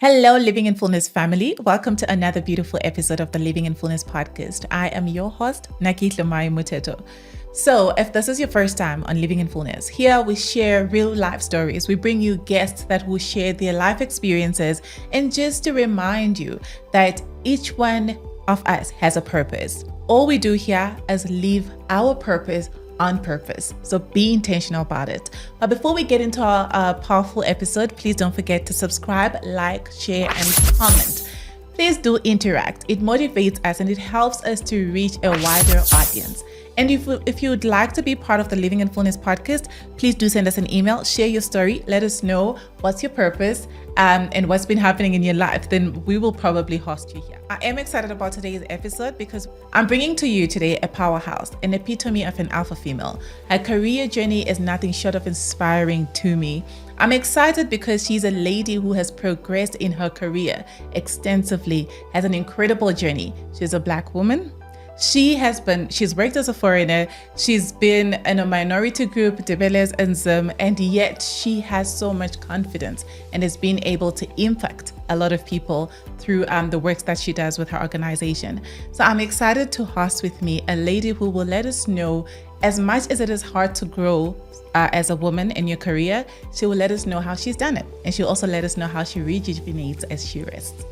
Hello, Living in Fullness family. Welcome to another beautiful episode of the Living in Fullness podcast. I am your host, Muteto. So, if this is your first time on Living in Fullness, here we share real life stories. We bring you guests that will share their life experiences, and just to remind you that each one of us has a purpose. All we do here is live our purpose on purpose. So be intentional about it. But before we get into our powerful episode, please don't forget to subscribe, like, share, and comment. Please do interact. It motivates us and it helps us to reach a wider audience. And if you would like to be part of the Living in Fullness podcast, please do send us an email, share your story, let us know what's your purpose and what's been happening in your life. Then we will probably host you here. I am excited about today's episode because I'm bringing to you today a powerhouse, an epitome of an alpha female. Her career journey is nothing short of inspiring to me. I'm excited because she's a lady who has progressed in her career extensively, has an incredible journey. She's a Black woman. She's worked as a foreigner, she's been in a minority group, Debeles and Zim, and yet she has so much confidence and has been able to impact a lot of people through the works that she does with her organization. So I'm excited to host with me a lady who will let us know, as much as it is hard to grow as a woman in your career, she will let us know how she's done it. And she'll also let us know how she rejuvenates as she rests.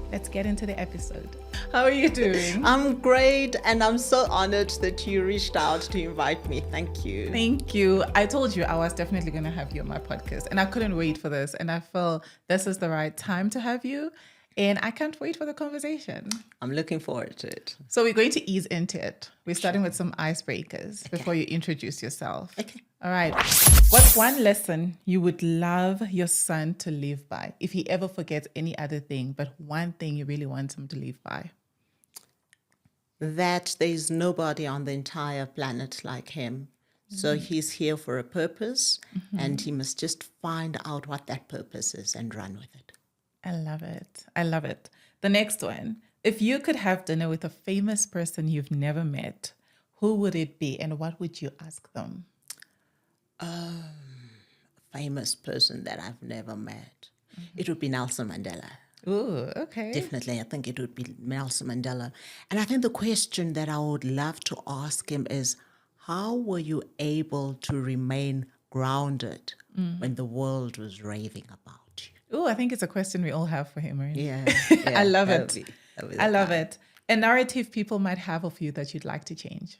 Let's get into the episode. How are you doing? I'm great, and I'm so honored that you reached out to invite me. Thank you. Thank you. I told you I was definitely going to have you on my podcast, and I couldn't wait for this. And I feel this is the right time to have you, and I can't wait for the conversation. I'm looking forward to it. So we're going to ease into it. We're starting with some icebreakers before you introduce yourself. Okay. All right. What's one lesson you would love your son to live by? If he ever forgets any other thing, but one thing you really want him to live by? That there's nobody on the entire planet like him. So he's here for a purpose, and he must just find out what that purpose is and run with it. I love it. I love it. The next one. If you could have dinner with a famous person you've never met, who would it be and what would you ask them? Famous person that I've never met. It would be Nelson Mandela. Ooh, okay. Definitely, I think it would be Nelson Mandela. And I think the question that I would love to ask him is, how were you able to remain grounded when the world was raving about you? Ooh, I think it's a question we all have for him, right? Yeah. I love it. I love it. A narrative people might have of you that you'd like to change.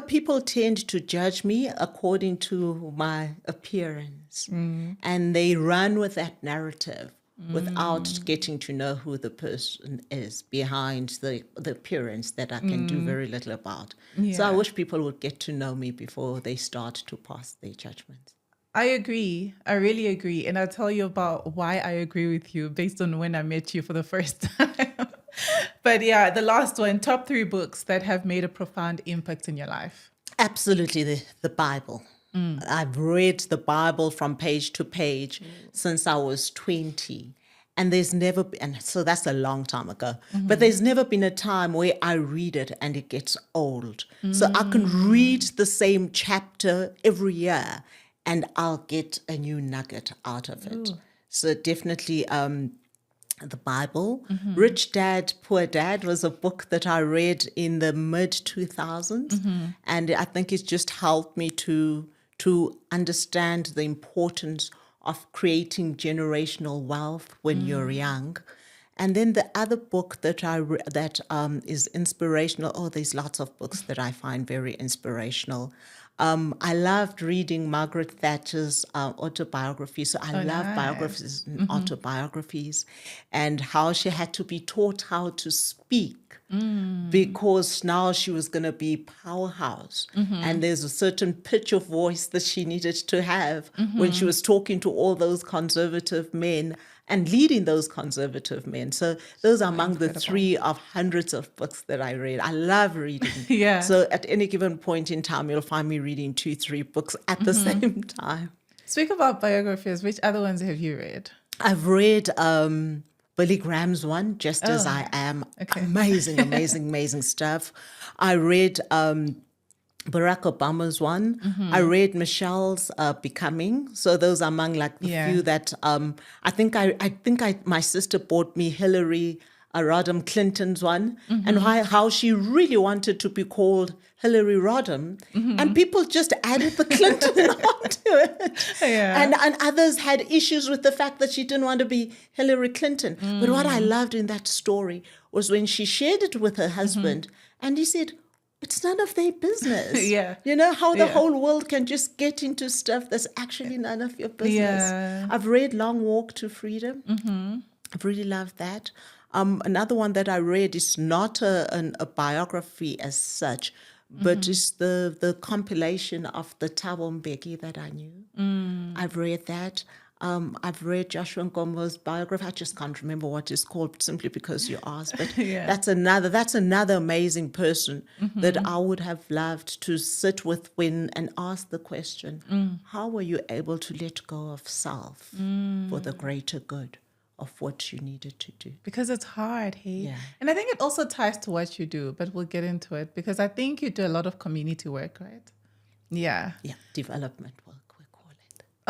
People tend to judge me according to my appearance, and they run with that narrative without getting to know who the person is behind the appearance that I can do very little about. Yeah. So I wish people would get to know me before they start to pass their judgments. I agree. I really agree. And I'll tell you about why I agree with you based on when I met you for the first time. But yeah, the last one, top 3 books that have made a profound impact in your life. Absolutely, the Bible. I've read the Bible from page to page since I was 20. And there's never been, and so that's a long time ago, but there's never been a time where I read it and it gets old. So I can read the same chapter every year and I'll get a new nugget out of it. So definitely the Bible. Rich Dad, Poor Dad was a book that I read in the mid-2000s. And I think it's just helped me to understand the importance of creating generational wealth when you're young. And then the other book that is inspirational. Oh, there's lots of books that I find very inspirational. I loved reading Margaret Thatcher's autobiography. So I love biographies and autobiographies, and how she had to be taught how to speak because now she was going to be powerhouse. And there's a certain pitch of voice that she needed to have when she was talking to all those conservative men and leading those conservative men. So those are among the 3 of hundreds of books that I read. I love reading. Yeah. So at any given point in time, you'll find me reading 2-3 books at the same time. Speak about biographies. Which other ones have you read? I've read Billy Graham's one, Just As I Am. Okay. Amazing, amazing, amazing stuff. I read Barack Obama's one. I read Michelle's Becoming. So those are among like the few that I think my sister bought me Hillary Rodham Clinton's one, and how she really wanted to be called Hillary Rodham, and people just added the Clinton onto it. And others had issues with the fact that she didn't want to be Hillary Clinton. But what I loved in that story was when she shared it with her husband, and he said, it's none of their business. You know, how the whole world can just get into stuff that's actually none of your business. I've read Long Walk to Freedom. I've really loved that. Another one that I read is not a biography as such, but it's the compilation of the Thabo Mbeki that I knew. I've read that. I've read Joshua Nkomo's biography. I just can't remember what it's called simply because you asked. But that's another amazing person that I would have loved to sit with and ask the question, how were you able to let go of self for the greater good of what you needed to do? Because it's hard, hey? And I think it also ties to what you do, but we'll get into it because I think you do a lot of community work, right? Yeah, development work.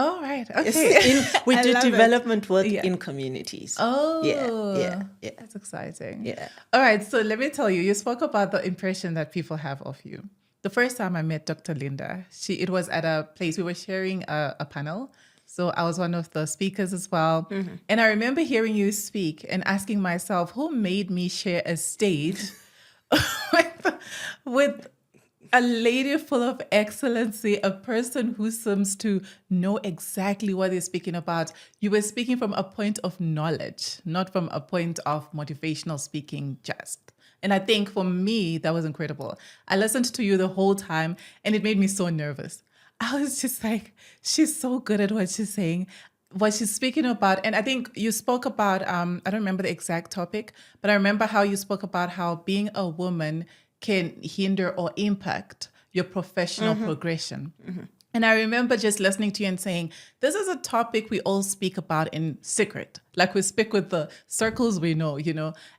Oh, right. Okay. We do development work in communities. Oh, yeah. That's exciting. Yeah. All right. So let me tell you, you spoke about the impression that people have of you. The first time I met Dr. Linda, it was at a place, we were sharing a panel. So I was one of the speakers as well. And I remember hearing you speak and asking myself, who made me share a stage with a lady full of excellency, a person who seems to know exactly what they're speaking about. You were speaking from a point of knowledge, not from a point of motivational speaking just. And I think for me, that was incredible. I listened to you the whole time and it made me so nervous. I was just like, she's so good at what she's saying, what she's speaking about. And I think you spoke about, I don't remember the exact topic, but I remember how you spoke about how being a woman can hinder or impact your professional progression. And I remember just listening to you and saying, this is a topic we all speak about in secret. Like we speak with the circles we know,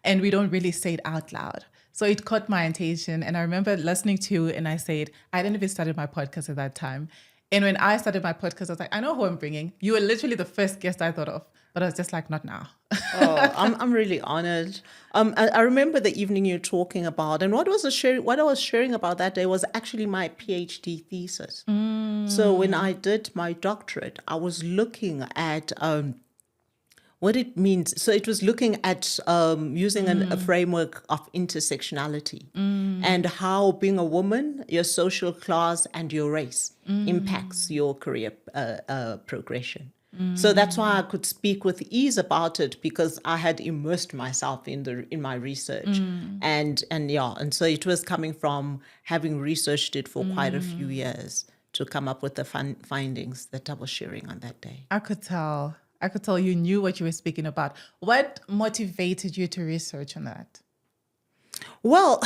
and we don't really say it out loud. So it caught my attention. And I remember listening to you and I said, I didn't even started my podcast at that time. And when I started my podcast, I was like, I know who I'm bringing. You were literally the first guest I thought of. But I was just like, not now. I'm really honored. I remember the evening you're talking about, and what I was sharing about that day was actually my PhD thesis. So when I did my doctorate, I was looking at what it means. So it was looking at using a framework of intersectionality and how being a woman, your social class, and your race impacts your career progression. So that's why I could speak with ease about it, because I had immersed myself in my research, and so it was coming from having researched it for quite a few years to come up with the findings that I was sharing on that day. I could tell you knew what you were speaking about. What motivated you to research on that? Well,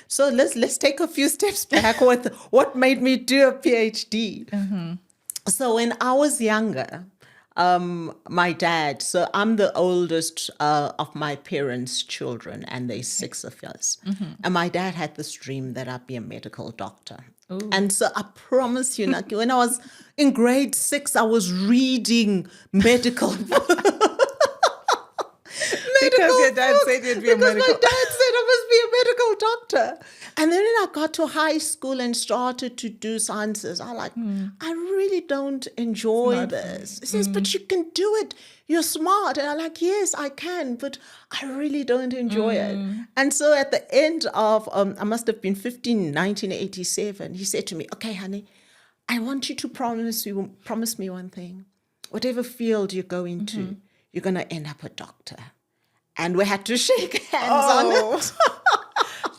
so let's take a few steps back with what made me do a PhD. So when I was younger, my dad, so I'm the oldest of my parents' children, and there's 6 of us. And my dad had this dream that I'd be a medical doctor. Ooh. And so I promise you, Naki, when I was in grade 6, I was reading medical because your dad said you'd be a medical. My dad said I must be a medical doctor. And then when I got to high school and started to do sciences, I really don't enjoy this. He says, but you can do it. You're smart. And I'm like, yes, I can, but I really don't enjoy it. And so at the end of, I must have been 1987, he said to me, okay, honey, I want you to promise me one thing. Whatever field you go into, you're going to end up a doctor. And we had to shake hands on it.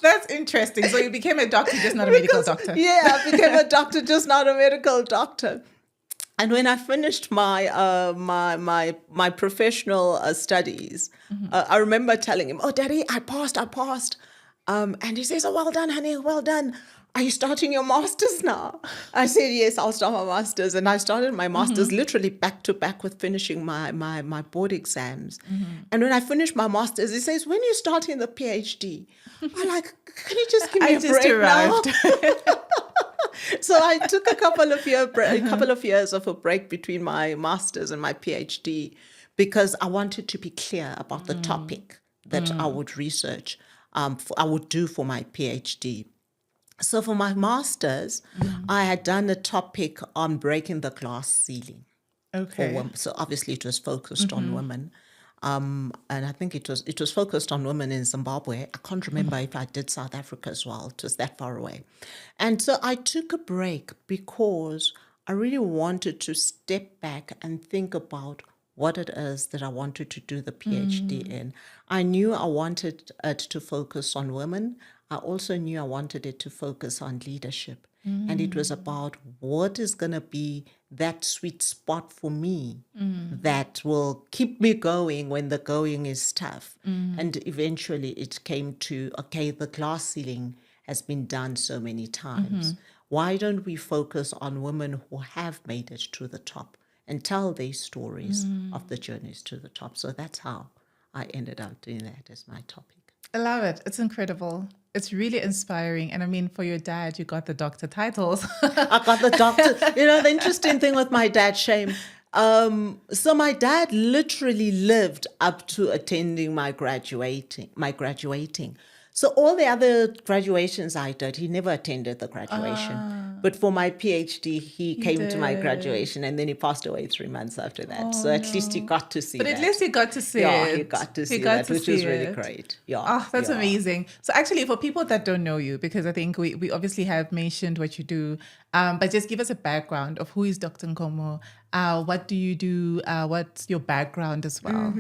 That's interesting. So you became a doctor, just not a medical doctor. Yeah, I became a doctor, just not a medical doctor. And when I finished my my professional studies, I remember telling him, "Oh, Daddy, I passed." And he says, "Oh, well done, honey, well done. Are you starting your master's now?" I said, "Yes, I'll start my master's." And I started my master's literally back to back with finishing my board exams. And when I finished my master's, he says, "When are you starting the PhD?" I'm like, "Can you just give me a break now?" So I took a couple of years of a break between my master's and my PhD because I wanted to be clear about the topic that I would research, I would do for my PhD. So for my master's, I had done a topic on breaking the glass ceiling. For women. So obviously it was focused on women. And I think it was focused on women in Zimbabwe. I can't remember if I did South Africa as well. It was that far away. And so I took a break because I really wanted to step back and think about what it is that I wanted to do the PhD in. I knew I wanted it to focus on women. I also knew I wanted it to focus on leadership. And it was about what is going to be that sweet spot for me that will keep me going when the going is tough. And eventually it came to, okay, the glass ceiling has been done so many times. Why don't we focus on women who have made it to the top and tell their stories of the journeys to the top? So that's how I ended up doing that as my topic. I love it. It's incredible. It's really inspiring. And I mean, for your dad, you got the doctor titles. I got the doctor. The interesting thing with my dad, Shame. So my dad literally lived up to attending my graduating. So all the other graduations I did, he never attended the graduation. But for my PhD, he came to my graduation, and then he passed away 3 months after that. So at least he got to see But that. at least he got to see it. Yeah, he got to see that, which was really great. Yeah. Oh, that's amazing. So actually, for people that don't know you, because I think we obviously have mentioned what you do, but just give us a background of who is Dr. Nkomo, what do you do, what's your background as well?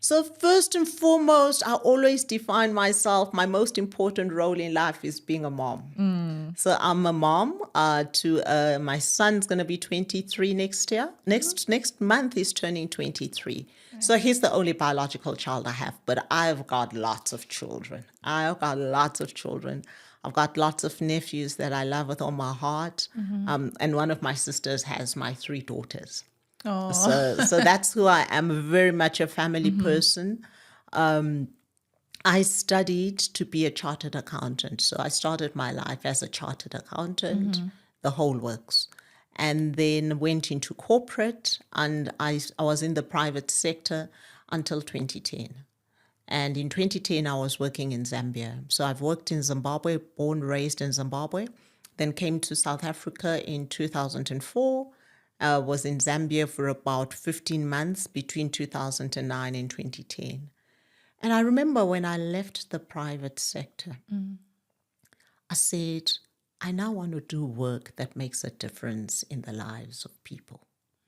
So first and foremost, I always define myself, my most important role in life is being a mom. So I'm a mom to my son's going to be 23 next year. Next month he's turning 23. So he's the only biological child I have, but I've got lots of children. I've got lots of nephews that I love with all my heart. And one of my sisters has my 3 daughters. Oh. So that's who I am, very much a family person. I studied to be a chartered accountant. So I started my life as a chartered accountant, the whole works. And then went into corporate, and I was in the private sector until 2010. And in 2010, I was working in Zambia. So I've worked in Zimbabwe, born, raised in Zimbabwe, then came to South Africa in 2004. Was in Zambia for about 15 months between 2009 and 2010. And I remember when I left the private sector, I said, I now want to do work that makes a difference in the lives of people.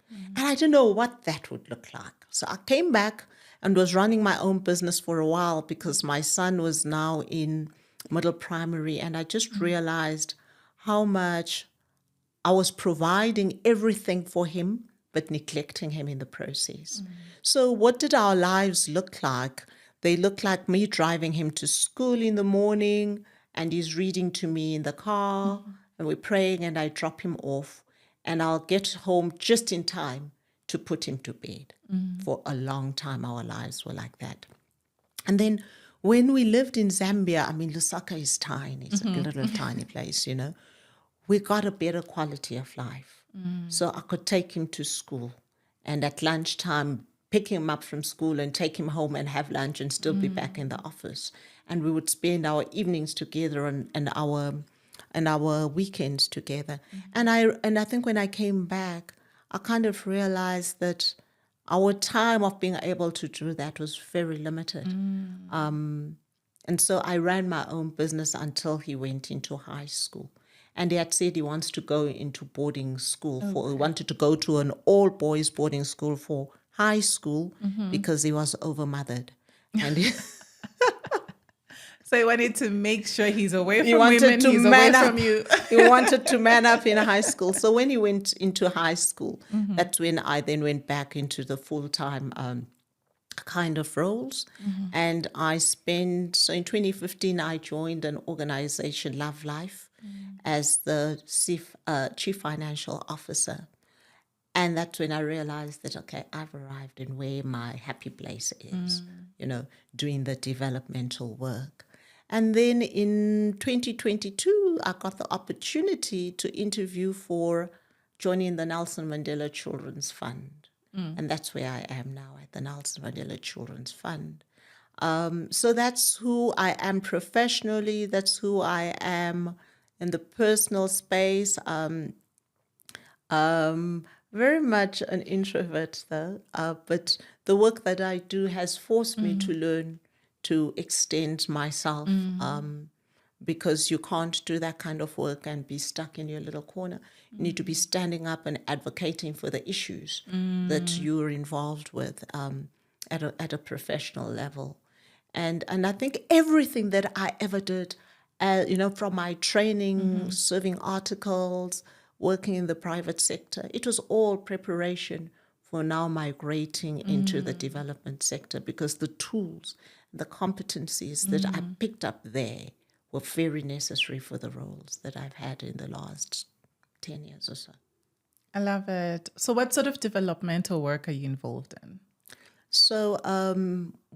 And I didn't know what that would look like. So I came back and was running my own business for a while because my son was now in middle primary. And I just realized how much I was providing everything for him, but neglecting him in the process. So what did our lives look like? They look like me driving him to school in the morning, and he's reading to me in the car, and we're praying, and I drop him off, and I'll get home just in time to put him to bed. For a long time, our lives were like that. And then when we lived in Zambia, I mean, Lusaka is tiny. It's a little tiny place, we got a better quality of life. So I could take him to school, and at lunchtime, pick him up from school and take him home and have lunch and still be back in the office. And we would spend our evenings together and our weekends together. And I think when I came back, I kind of realized that our time of being able to do that was very limited. And so I ran my own business until he went into high school. And he had said he wants to go into boarding school. He wanted to go to an all-boys boarding school for high school because he was overmothered. And So he wanted to make sure he's away from women, he's away from you. He wanted to man up in high school. So when he went into high school, that's when I then went back into the full-time kind of roles. And so in 2015, I joined an organization, Love Life, as the chief financial officer. And that's when I realized that, okay, I've arrived in where my happy place is, doing the developmental work. And then in 2022, I got the opportunity to interview for joining the Nelson Mandela Children's Fund. And that's where I am now, at the Nelson Mandela Children's Fund. So that's who I am professionally. That's who I am in the personal space. Very much an introvert, though. But the work that I do has forced me to learn to extend myself, because you can't do that kind of work and be stuck in your little corner. You need to be standing up and advocating for the issues that you're involved with at a professional level. And I think everything that I ever did, from my training, serving articles, working in the private sector, it was all preparation for now migrating into the development sector, because the tools, the competencies that I picked up there were very necessary for the roles that I've had in the last 10 years or so. I love it. So what sort of developmental work are you involved in? So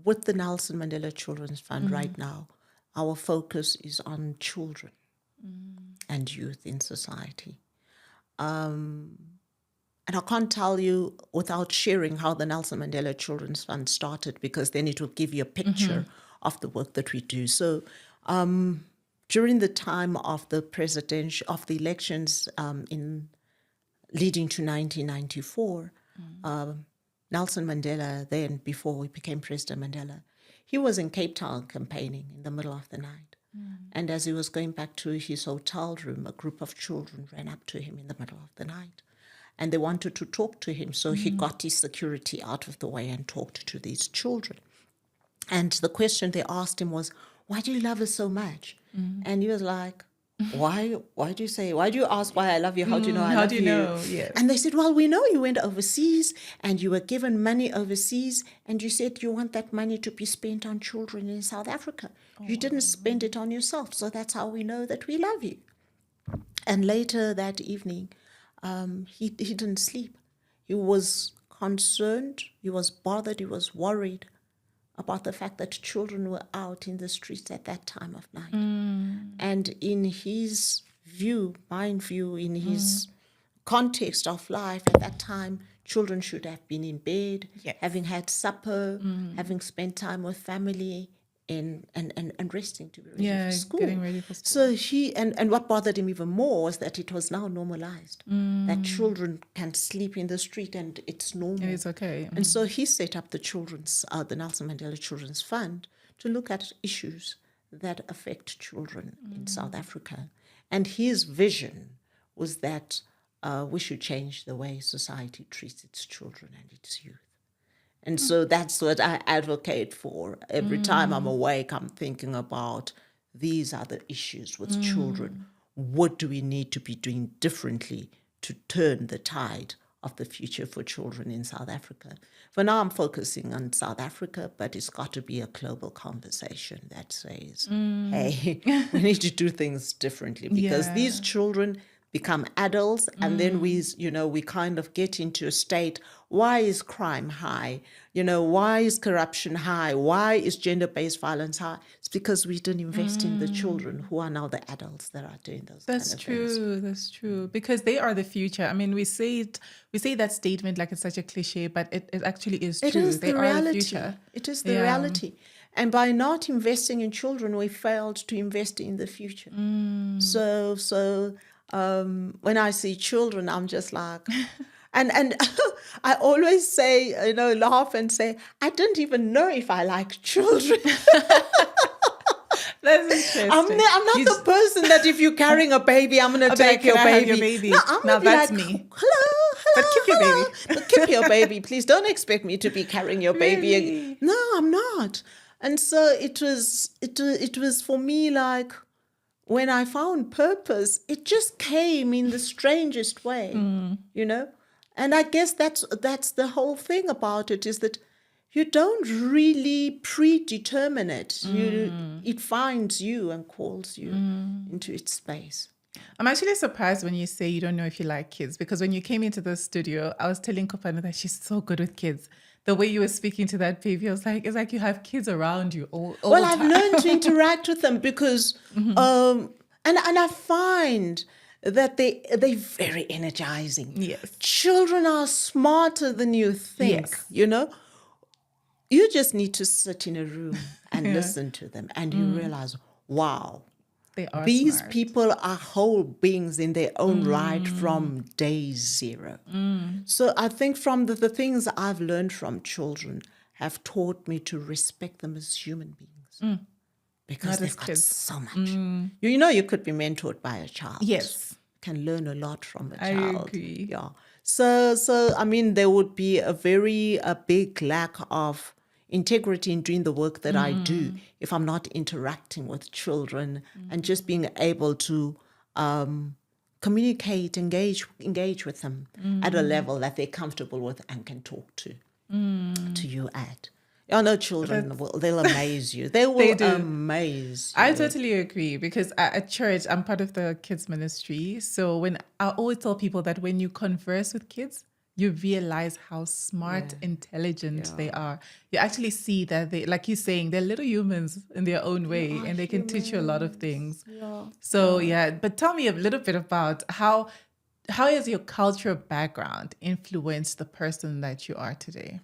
with the Nelson Mandela Children's Fund right now, our focus is on children and youth in society. And I can't tell you without sharing how the Nelson Mandela Children's Fund started, because then it will give you a picture of the work that we do. So during the time of the elections leading to 1994, Nelson Mandela, then before we became President Mandela, he was in Cape Town campaigning in the middle of the night. And as he was going back to his hotel room, a group of children ran up to him in the middle of the night. And they wanted to talk to him. So he got his security out of the way and talked to these children. And the question they asked him was, why do you love us so much? And he was like, why do you ask why I love you? How do you know I love you? Yes. And they said, well, we know you went overseas and you were given money overseas, and you said you want that money to be spent on children in South Africa. You didn't spend it on yourself. So that's how we know that we love you. And later that evening, he didn't sleep. He was concerned, he was bothered, he was worried about the fact that children were out in the streets at that time of night. And in his view, in his context of life at that time, children should have been in bed, having had supper, having spent time with family, and resting to be ready for school. Getting ready for school. So he, and what bothered him even more was that it was now normalized, that children can sleep in the street and it's normal. And it's okay. And so he set up the Nelson Mandela Children's Fund to look at issues that affect children in South Africa. And his vision was that we should change the way society treats its children and its youth. And so that's what I advocate for. Every time I'm awake, I'm thinking about these are the issues with children. What do we need to be doing differently to turn the tide of the future for children in South Africa? For now, I'm focusing on South Africa, but it's got to be a global conversation that says, hey, we need to do things differently, because these children become adults, and then we kind of get into a state, why is crime high? Why is corruption high? Why is gender-based violence high? It's because we didn't invest in the children who are now the adults that are doing those kind of things. That's true. Because they are the future. I mean, we say that statement like it's such a cliche, but it actually is true. It is they the are reality. the future. It is the reality. And by not investing in children, we failed to invest in the future. So when I see children, I'm just like, and I always say, laugh and say, I don't even know if I like children. That's interesting. I'm not the person that if you're carrying a baby, I'm going to take your baby. No, I'm that's like, me. Hello. But keep your baby. But keep your baby. Please don't expect me to be carrying your baby. Really? No, I'm not. And so it was for me like, when I found purpose, it just came in the strangest way, And I guess that's the whole thing about it, is that you don't really predetermine it. It finds you and calls you into its space. I'm actually surprised when you say you don't know if you like kids, because when you came into the studio, I was telling Kopano that she's so good with kids. The way you were speaking to that baby, I was like, it's like you have kids around you all Well, the I've time. learned to interact with them because And I find that they're very energizing. Yes. Children are smarter than you think, Yes. you know. You just need to sit in a room and Yeah. listen to them, and you realize, wow, They are these smart. people are whole beings in their own right from day zero. So I think from the things I've learned from children have taught me to respect them as human beings. Because Not as they've got kids. so much. You know, you could be mentored by a child. Yes. Can learn a lot from a I child. agree. Yeah. So I mean, there would be a big lack of integrity in doing the work that I do if I'm not interacting with children and just being able to communicate, engage with them at a level that they're comfortable with and can talk to you at. I know children, they'll amaze you. They will do. amaze you. I totally agree, because at church, I'm part of the kids ministry. So when I always tell people that when you converse with kids, you realize how smart, intelligent they are. You actually see that they, like you're saying, they're little humans in their own way, and they can teach you a lot of things. Yeah. So but tell me a little bit about how has your cultural background influenced the person that you are today?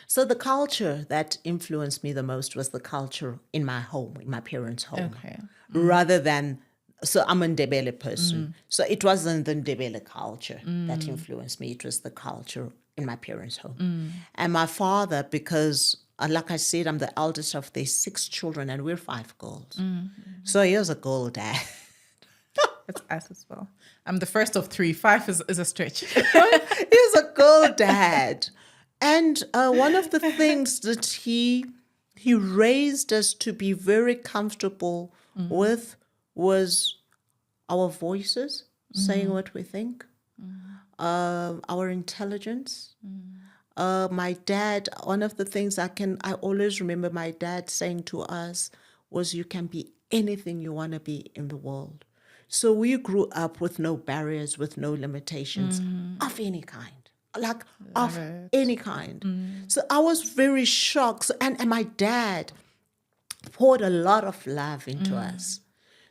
So the culture that influenced me the most was the culture in my home, in my parents' home, Okay. rather than. So I'm a Ndebele person. So it wasn't the Ndebele culture that influenced me. It was the culture in my parents' home. And my father, because like I said, I'm the eldest of their 6 children and we're 5 girls. So he was a girl dad. That's us as well. I'm the first of 3. 5 is a stretch. He's a girl dad. And one of the things that he raised us to be very comfortable with was our voices, saying what we think, our intelligence. My dad, one of the things I always remember my dad saying to us was, you can be anything you want to be in the world. So we grew up with no barriers, with no limitations of any kind. Like of any kind. So I was very shocked. And my dad poured a lot of love into us.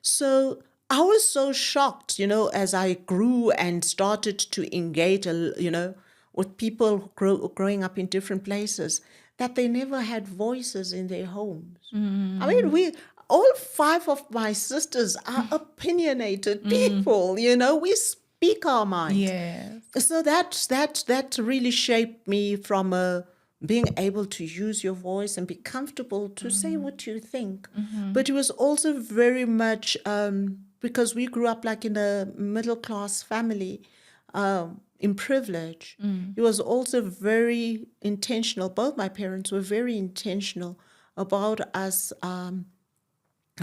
So I was so shocked, as I grew and started to engage, with people growing up in different places, that they never had voices in their homes. I mean, all 5 of my sisters are opinionated people, we speak our mind. Yes. So that really shaped me from being able to use your voice and be comfortable to say what you think. But it was also very much because we grew up like in a middle class family in privilege. It was also very intentional. Both my parents were very intentional about us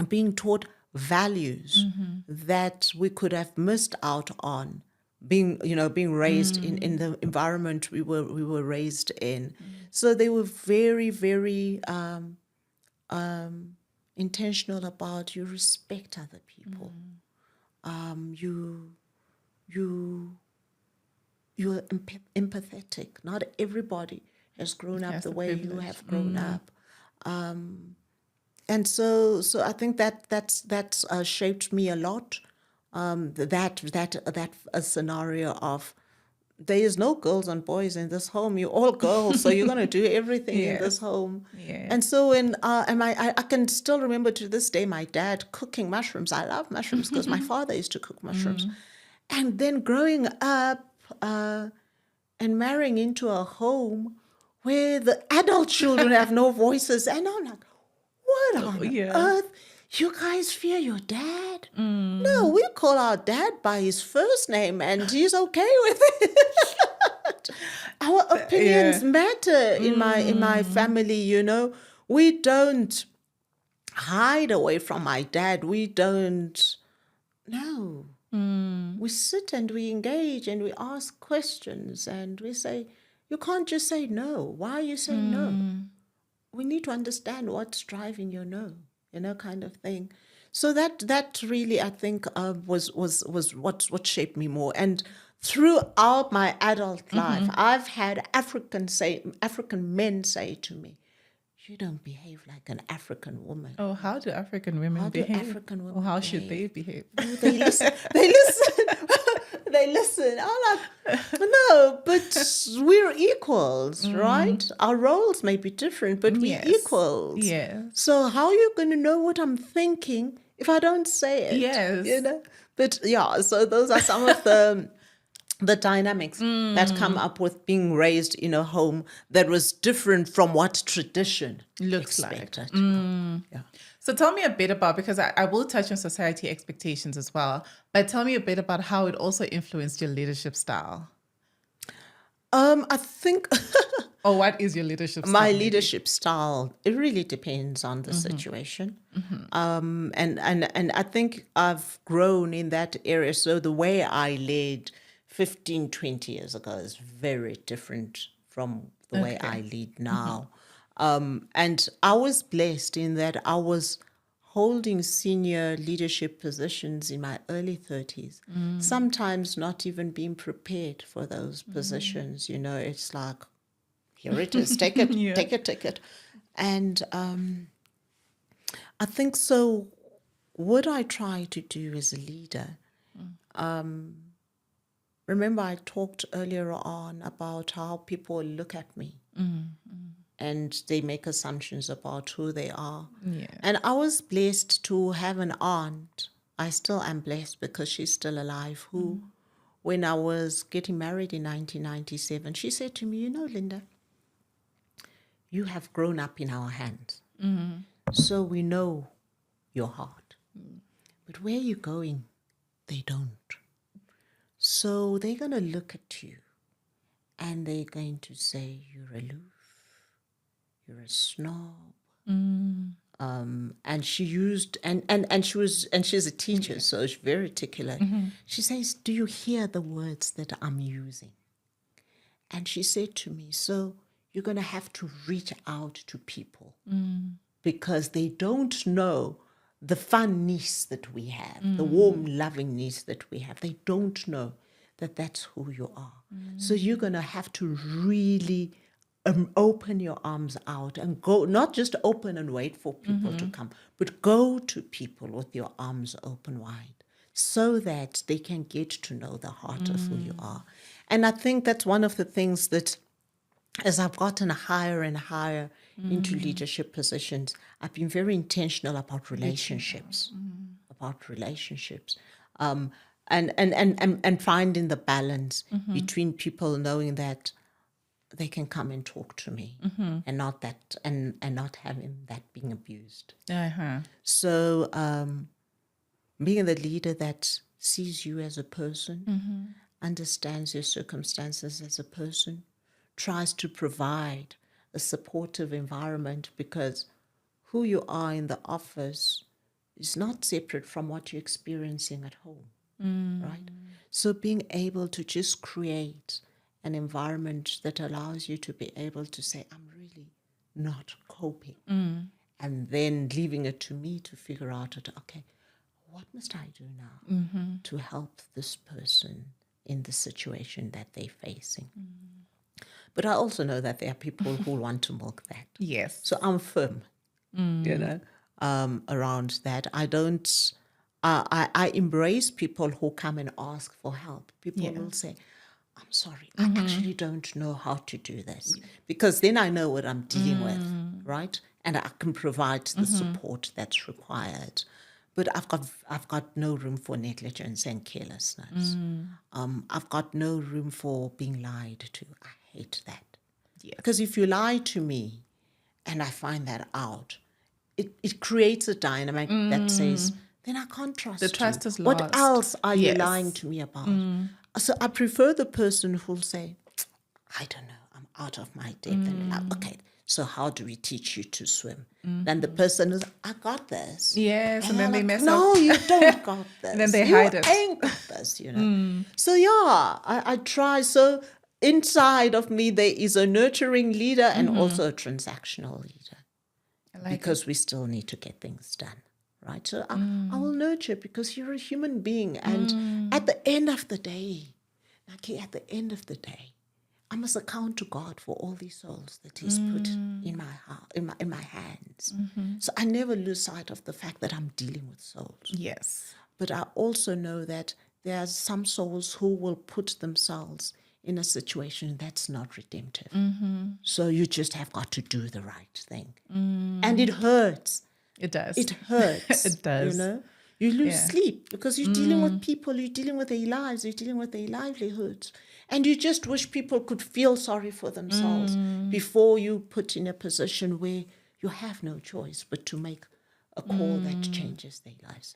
being taught values that we could have missed out on being raised in the environment we were raised in. So they were very, very intentional about you respect other people. You're empathetic. Not everybody has grown up the way you have grown up. And so I think that's shaped me a lot. That a scenario of there is no girls and boys in this home. You're all girls, so you're going to do everything in this home. Yeah. And so when I can still remember to this day my dad cooking mushrooms. I love mushrooms because my father used to cook mushrooms. And then growing up and marrying into a home where the adult children have no voices, and I'm like, what on earth? You guys fear your dad? No, we call our dad by his first name and he's okay with it. Our opinions matter in my family, We don't hide away from my dad. We don't. No. We sit and we engage and we ask questions and we say, you can't just say no. Why are you saying no? We need to understand what's driving your no, kind of thing. So that really, I think, was what shaped me more. And throughout my adult life, I've had African men say to me, you don't behave like an African woman. Oh, how do African women How do behave? African women Or how behave? should they behave? Oh, they listen. They listen. They listen. I'm like, no, but we're equals, right? Our roles may be different, but we're Yes. equals. Yes. So how are you going to know what I'm thinking if I don't say it? Yes. You know? But yeah, so those are some of the dynamics that come up with being raised in a home that was different from what tradition Looks expected. Yeah. So tell me a bit about, because I will touch on society expectations as well, but tell me a bit about how it also influenced your leadership style. I think Or what is your leadership style? my maybe? leadership style, it really depends on the situation. And I think I've grown in that area. So the way I led 15, 20 years ago is very different from the way I lead now. And I was blessed in that I was holding senior leadership positions in my early 30s, sometimes not even being prepared for those positions. You know, it's like, here it is, take it, take it. And I think so. What I try to do as a leader, remember I talked earlier on about how people look at me and they make assumptions about who they are. Yeah. And I was blessed to have an aunt. I still am blessed because she's still alive, who, when I was getting married in 1997, she said to me, you know, Linda, you have grown up in our hands. So we know your heart. But where you're going, they don't. So they're going to look at you and they're going to say, you're aloof, you're a snob. And she used, and she's a teacher, so she's very articulate. She says, do you hear the words that I'm using? And she said to me, so you're going to have to reach out to people because they don't know the fun niece that we have, the warm, loving niece that we have. They don't know that that's who you are. So you're going to have to really open your arms out and go, not just open and wait for people to come, but go to people with your arms open wide so that they can get to know the heart of who you are. And I think that's one of the things that, as I've gotten higher and higher into leadership positions, I've been very intentional about relationships, and finding the balance between people knowing that they can come and talk to me and not that and not having that being abused. So being the leader that sees you as a person, understands your circumstances as a person, tries to provide a supportive environment, because who you are in the office is not separate from what you're experiencing at home, right? So being able to just create an environment that allows you to be able to say, I'm really not coping. And then leaving it to me to figure out, okay, what must I do now to help this person in the situation that they're facing? But I also know that there are people who want to milk that. Yes. So I'm firm, you know, around that. I don't, I embrace people who come and ask for help. People will say, I'm sorry, I actually don't know how to do this. Because then I know what I'm dealing with, right? And I can provide the support that's required. But I've got no room for negligence and carelessness. I've got no room for being lied to. I hate that. Yeah. Because if you lie to me and I find that out, it creates a dynamic that says, then I can't trust you. The trust is lost. What else are you lying to me about? So I prefer the person who'll say, I don't know, I'm out of my depth. And like, okay, so how do we teach you to swim? Then the person is, I got this. Yes, and then they mess up. No, you don't got this. And then they hide it. You ain't got this, you know. So yeah, I try. So inside of me, there is a nurturing leader and also a transactional leader. Because we still need to get things done, right? So I will nurture because you're a human being. And at the end of the day, I must account to God for all these souls that He's put in my heart. in my hands. So I never lose sight of the fact that I'm dealing with souls. Yes. But I also know that there are some souls who will put themselves in a situation that's not redemptive. So you just have got to do the right thing. And it hurts. It does. It hurts. It does. You know, you lose Yeah. sleep because you're dealing with people, you're dealing with their lives, you're dealing with their livelihoods. And you just wish people could feel sorry for themselves before you put in a position where you have no choice but to make a call that changes their lives.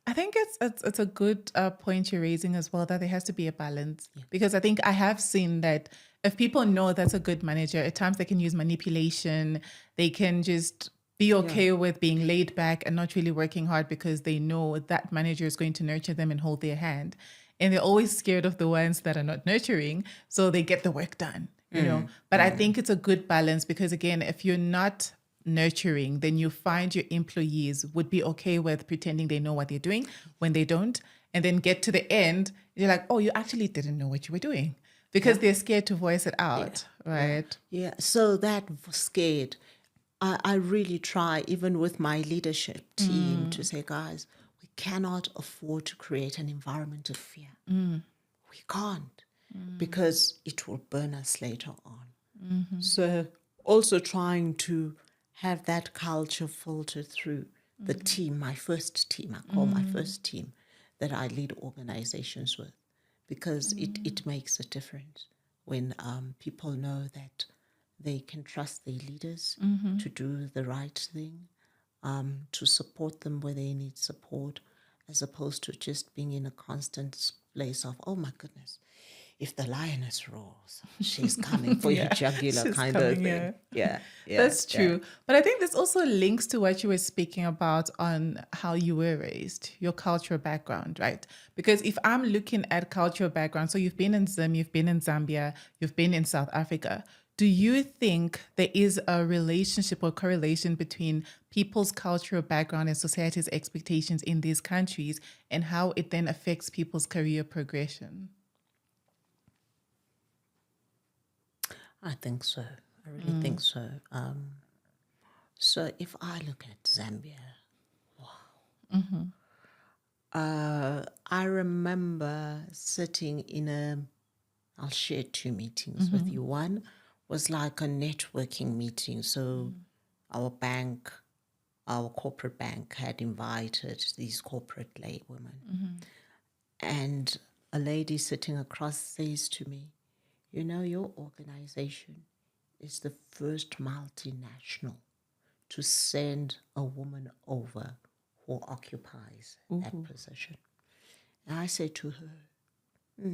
I think it's a good point you're raising as well, that there has to be a balance. Because I think I have seen that if people know that's a good manager, at times they can use manipulation. They can just be okay with being laid back and not really working hard because they know that manager is going to nurture them and hold their hand. And they're always scared of the ones that are not nurturing, so they get the work done, you know. But I think it's a good balance because, again, if you're not nurturing, then you find your employees would be okay with pretending they know what they're doing when they don't, and then get to the end, you're like, oh, you actually didn't know what you were doing, because they're scared to voice it out, right? Yeah, so that scared, I really try, even with my leadership team, to say, guys, we cannot afford to create an environment of fear. We can't, because it will burn us later on. So also trying to have that culture filter through the team, my first team, I call my first team that I lead organizations with, because it makes a difference when people know that they can trust their leaders to do the right thing, to support them where they need support, as opposed to just being in a constant place of, oh my goodness, if the lioness roars, she's coming for your jugular kind of thing. Yeah, That's true. But I think this also links to what you were speaking about on how you were raised, your cultural background, right? Because if I'm looking at cultural background, so you've been in Zim, you've been in Zambia, you've been in South Africa. Do you think there is a relationship or correlation between people's cultural background and society's expectations in these countries and how it then affects people's career progression? I think so. I really think so. So if I look at Zambia, I remember sitting in I'll share two meetings with you. One was like a networking meeting. So our bank, our corporate bank had invited these corporate lay women. And a lady sitting across says to me, you know, your organization is the first multinational to send a woman over who occupies that position. And I said to her,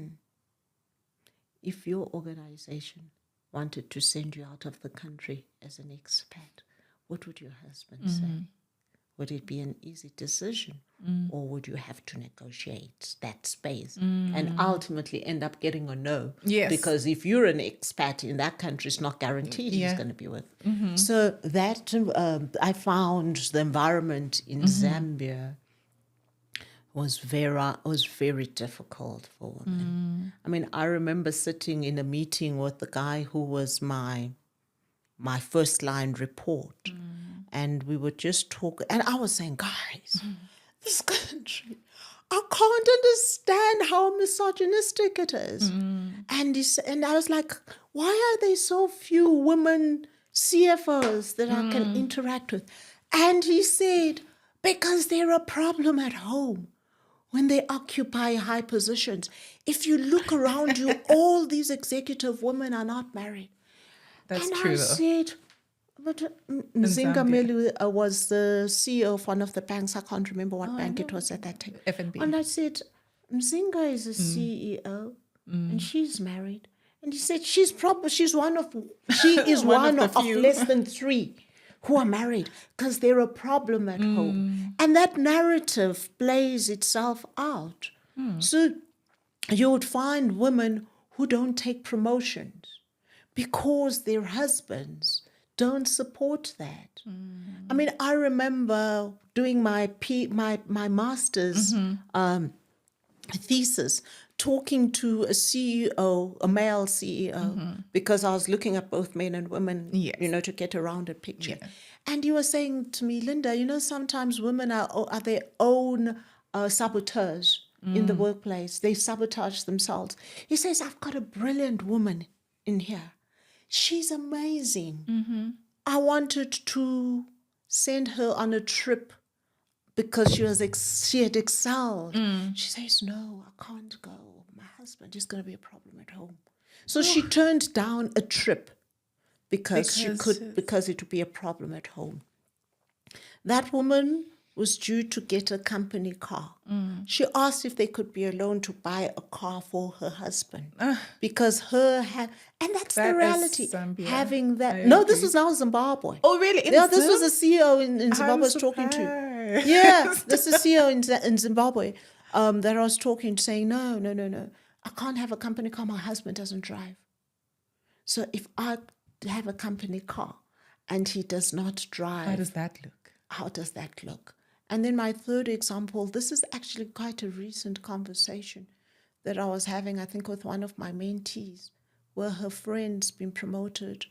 if your organization wanted to send you out of the country as an expat, what would your husband say? Would it be an easy decision, or would you have to negotiate that space and ultimately end up getting a no? Yes. Because if you're an expat in that country, it's not guaranteed he's going to be with. So that I found the environment in Zambia was very difficult for women. I mean, I remember sitting in a meeting with the guy who was my first line report. And we would just talk, and I was saying, guys, this country, I can't understand how misogynistic it is. And I was like, why are there so few women CFOs that I can interact with? And he said, because they're a problem at home when they occupy high positions. If you look around you, all these executive women are not married. That's and true. I said, but Nzinga was the CEO of one of the banks. I can't remember what bank it was at that time. FNB. And I said, Nzinga is a CEO and she's married. And he said, she is one of less than three who are married because they're a problem at home. And that narrative plays itself out. So you would find women who don't take promotions because their husbands don't support that. I mean, I remember doing my master's thesis, talking to a CEO, a male CEO, because I was looking at both men and women, Yes. to get a rounded picture. Yeah. And he was saying to me, Linda, sometimes women are their own saboteurs in the workplace. They sabotage themselves. He says, I've got a brilliant woman in here. She's amazing. I wanted to send her on a trip because she had excelled. She says, no, I can't go. My husband is going to be a problem at home. So she turned down a trip because it would be a problem at home. That woman was due to get a company car. She asked if they could be alone to buy a car for her husband because and that's the reality. Having that. No, this was now Zimbabwe. Oh, really? This was a CEO in Zimbabwe I was talking to. Yeah, this is CEO in Zimbabwe that I was talking to, saying, no. I can't have a company car. My husband doesn't drive. So if I have a company car and he does not drive. How does that look? How does that look? And then my third example, this is actually quite a recent conversation that I was having, I think, with one of my mentees, where her friend's been promoted,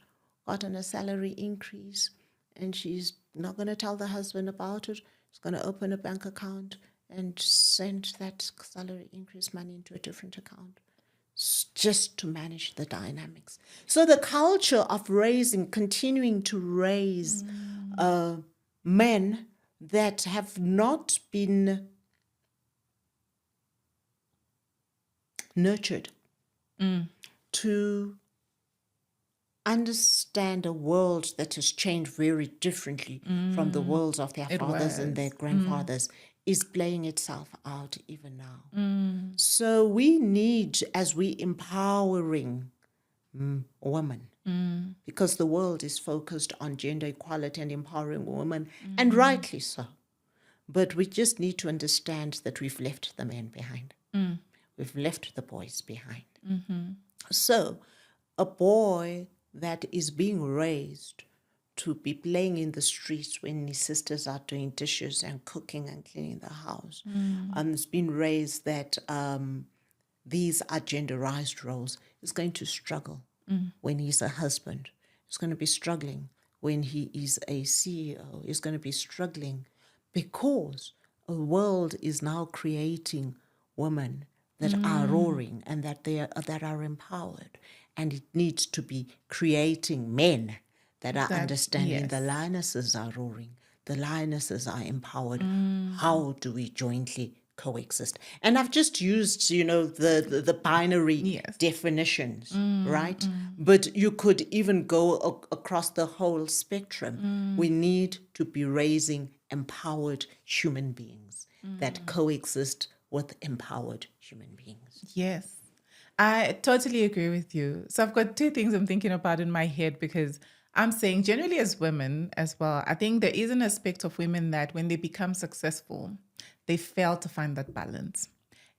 gotten a salary increase, and she's not going to tell the husband about it. She's going to open a bank account and send that salary increase money into a different account just to manage the dynamics. So the culture of continuing to raise men that have not been nurtured to understand a world that has changed very differently from the worlds of their fathers and their grandfathers is playing itself out even now. So we need, as we empowering women, because the world is focused on gender equality and empowering women, and rightly so. But we just need to understand that we've left the men behind. We've left the boys behind. So a boy that is being raised to be playing in the streets when his sisters are doing dishes and cooking and cleaning the house, has been raised that these are genderized roles, is going to struggle when he's a husband. He's going to be struggling when he is a CEO. He's going to be struggling because a world is now creating women that are roaring and that are empowered, and it needs to be creating men that are understanding the lionesses are roaring, the lionesses are empowered. How do we jointly coexist? And I've just used, the binary definitions, right? But you could even go across the whole spectrum. We need to be raising empowered human beings that coexist with empowered human beings. Yes, I totally agree with you. So I've got two things I'm thinking about in my head, because I'm saying generally as women as well, I think there is an aspect of women that when they become successful, they fail to find that balance.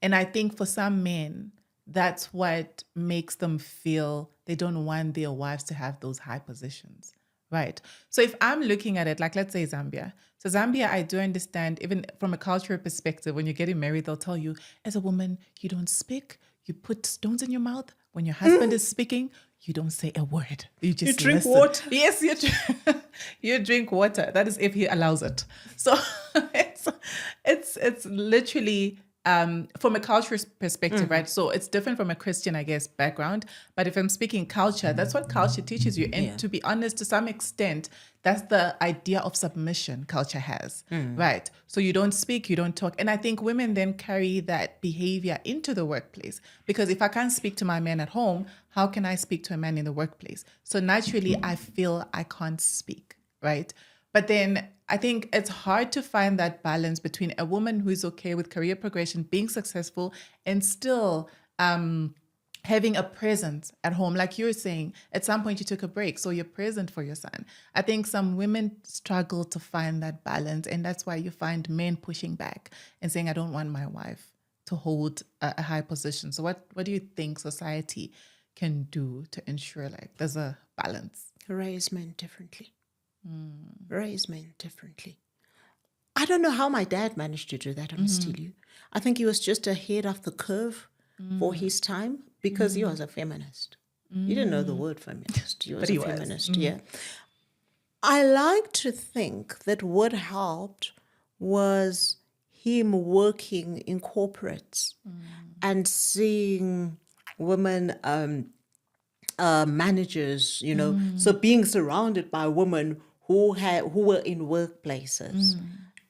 And I think for some men, that's what makes them feel they don't want their wives to have those high positions. Right. So if I'm looking at it, like let's say Zambia. So Zambia, I do understand, even from a cultural perspective, when you're getting married, they'll tell you, as a woman, you don't speak, you put stones in your mouth. When your husband is speaking, you don't say a word. You just drink listen. water. Yes, you drink water. That is if he allows it. So it's literally from a cultural perspective, right? So it's different from a Christian, I guess, background. But if I'm speaking culture, that's what culture teaches you. And to be honest, to some extent, that's the idea of submission culture has, right? So you don't speak, you don't talk. And I think women then carry that behavior into the workplace, because if I can't speak to my man at home, how can I speak to a man in the workplace? So naturally, I feel I can't speak, right? But then I think it's hard to find that balance between a woman who is okay with career progression, being successful, and still having a presence at home. Like you were saying, at some point you took a break, so you're present for your son. I think some women struggle to find that balance, and that's why you find men pushing back and saying, I don't want my wife to hold a high position. So what do you think society can do to ensure like there's a balance? Raise men differently. Raise men differently. I don't know how my dad managed to do that, I must tell you. I think he was just ahead of the curve for his time because he was a feminist. He didn't know the word feminist. He was a feminist, yeah. I like to think that what helped was him working in corporates and seeing women managers, so being surrounded by women who were in workplaces.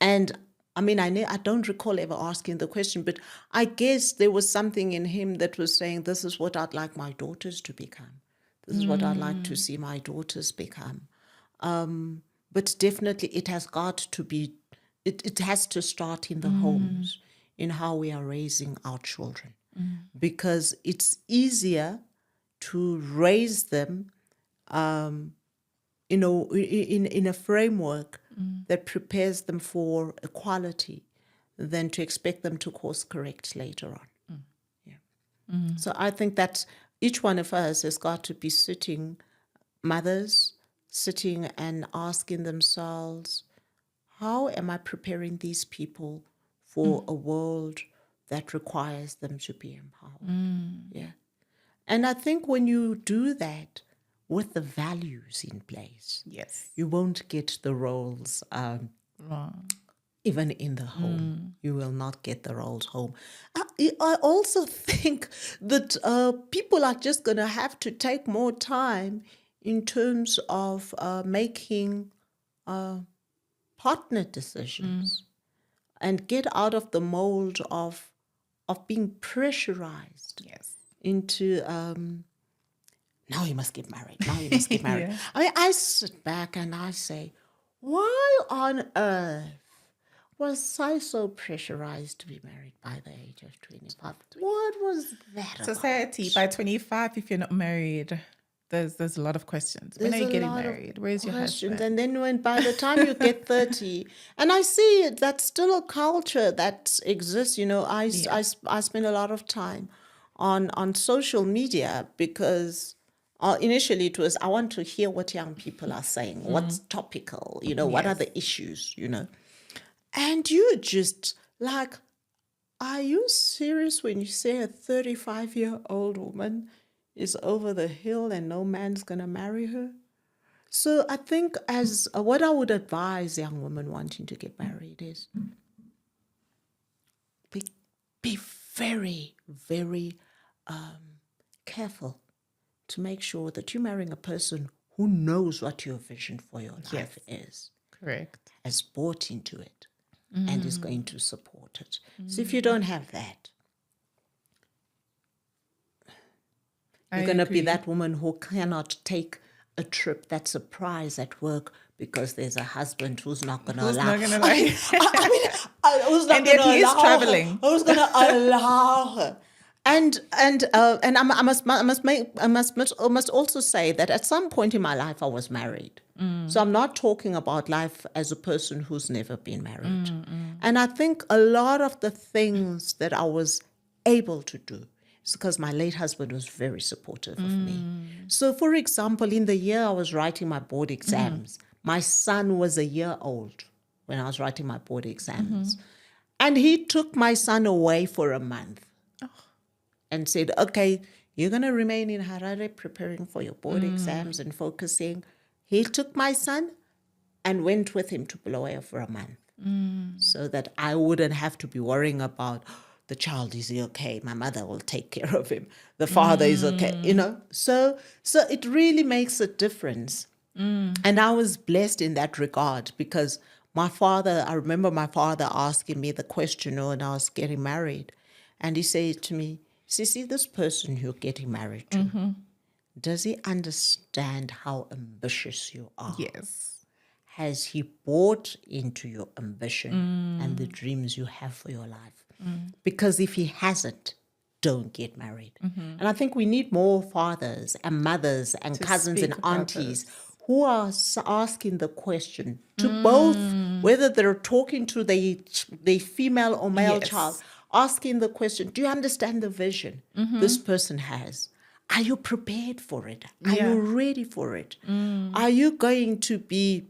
And I mean, I don't recall ever asking the question, but I guess there was something in him that was saying, this is what I'd like my daughters to become. This is what I'd like to see my daughters become. But definitely it has got to be, it has to start in the homes, in how we are raising our children. Because it's easier to raise them, in a framework that prepares them for equality than to expect them to course correct later on. Yeah. So I think that each one of us has got to be mothers sitting and asking themselves, how am I preparing these people for a world that requires them to be empowered? Yeah. And I think when you do that with the values in place, Yes. you won't get the roles Wrong. even in the home. You will not get the roles home. I also think that people are just going to have to take more time in terms of making partner decisions and get out of the mold of being pressurized into now you must get married. Now you must get married. I mean, I sit back and I say, why on earth was I so pressurized to be married by the age of 25? What was that Society, about? by 25, if you're not married, there's a lot of questions. When are you getting married? Where's your husband? And then by the time you get 30, and I see that's still a culture that exists. I spend a lot of time on social media because initially it was, I want to hear what young people are saying, what's topical, what are the issues, And you just like, are you serious when you say a 35-year-old woman is over the hill and no man's going to marry her? So I think as what I would advise young women wanting to get married is be very, very careful to make sure that you're marrying a person who knows what your vision for your life is. Correct. Has bought into it and is going to support it. So if you don't have that, you're going to be that woman who cannot take a trip that's a prize at work because there's a husband who's not going to allow. Who's not going to like? Who's not And going yet to he is allow traveling. her? Who's going to allow her? And I must also say that at some point in my life I was married. So I'm not talking about life as a person who's never been married. And I think a lot of the things that I was able to do is because my late husband was very supportive of me. So for example, in the year I was writing my board exams, my son was a year old when I was writing my board exams. And he took my son away for a month. And said, okay, you're going to remain in Harare preparing for your board exams and focusing. He took my son and went with him to Bulawayo for a month so that I wouldn't have to be worrying about the child, is he okay? My mother will take care of him. The father is okay, So it really makes a difference. And I was blessed in that regard because I remember my father asking me the question when I was getting married. And he said to me, Sissy, this person you're getting married to, does he understand how ambitious you are? Yes. Has he bought into your ambition and the dreams you have for your life? Because if he hasn't, don't get married. And I think we need more fathers and mothers and cousins and aunties who are asking the question to both, whether they're talking to the female or male child, asking the question, do you understand the vision this person has? Are you prepared for it? Are you ready for it? Are you going to be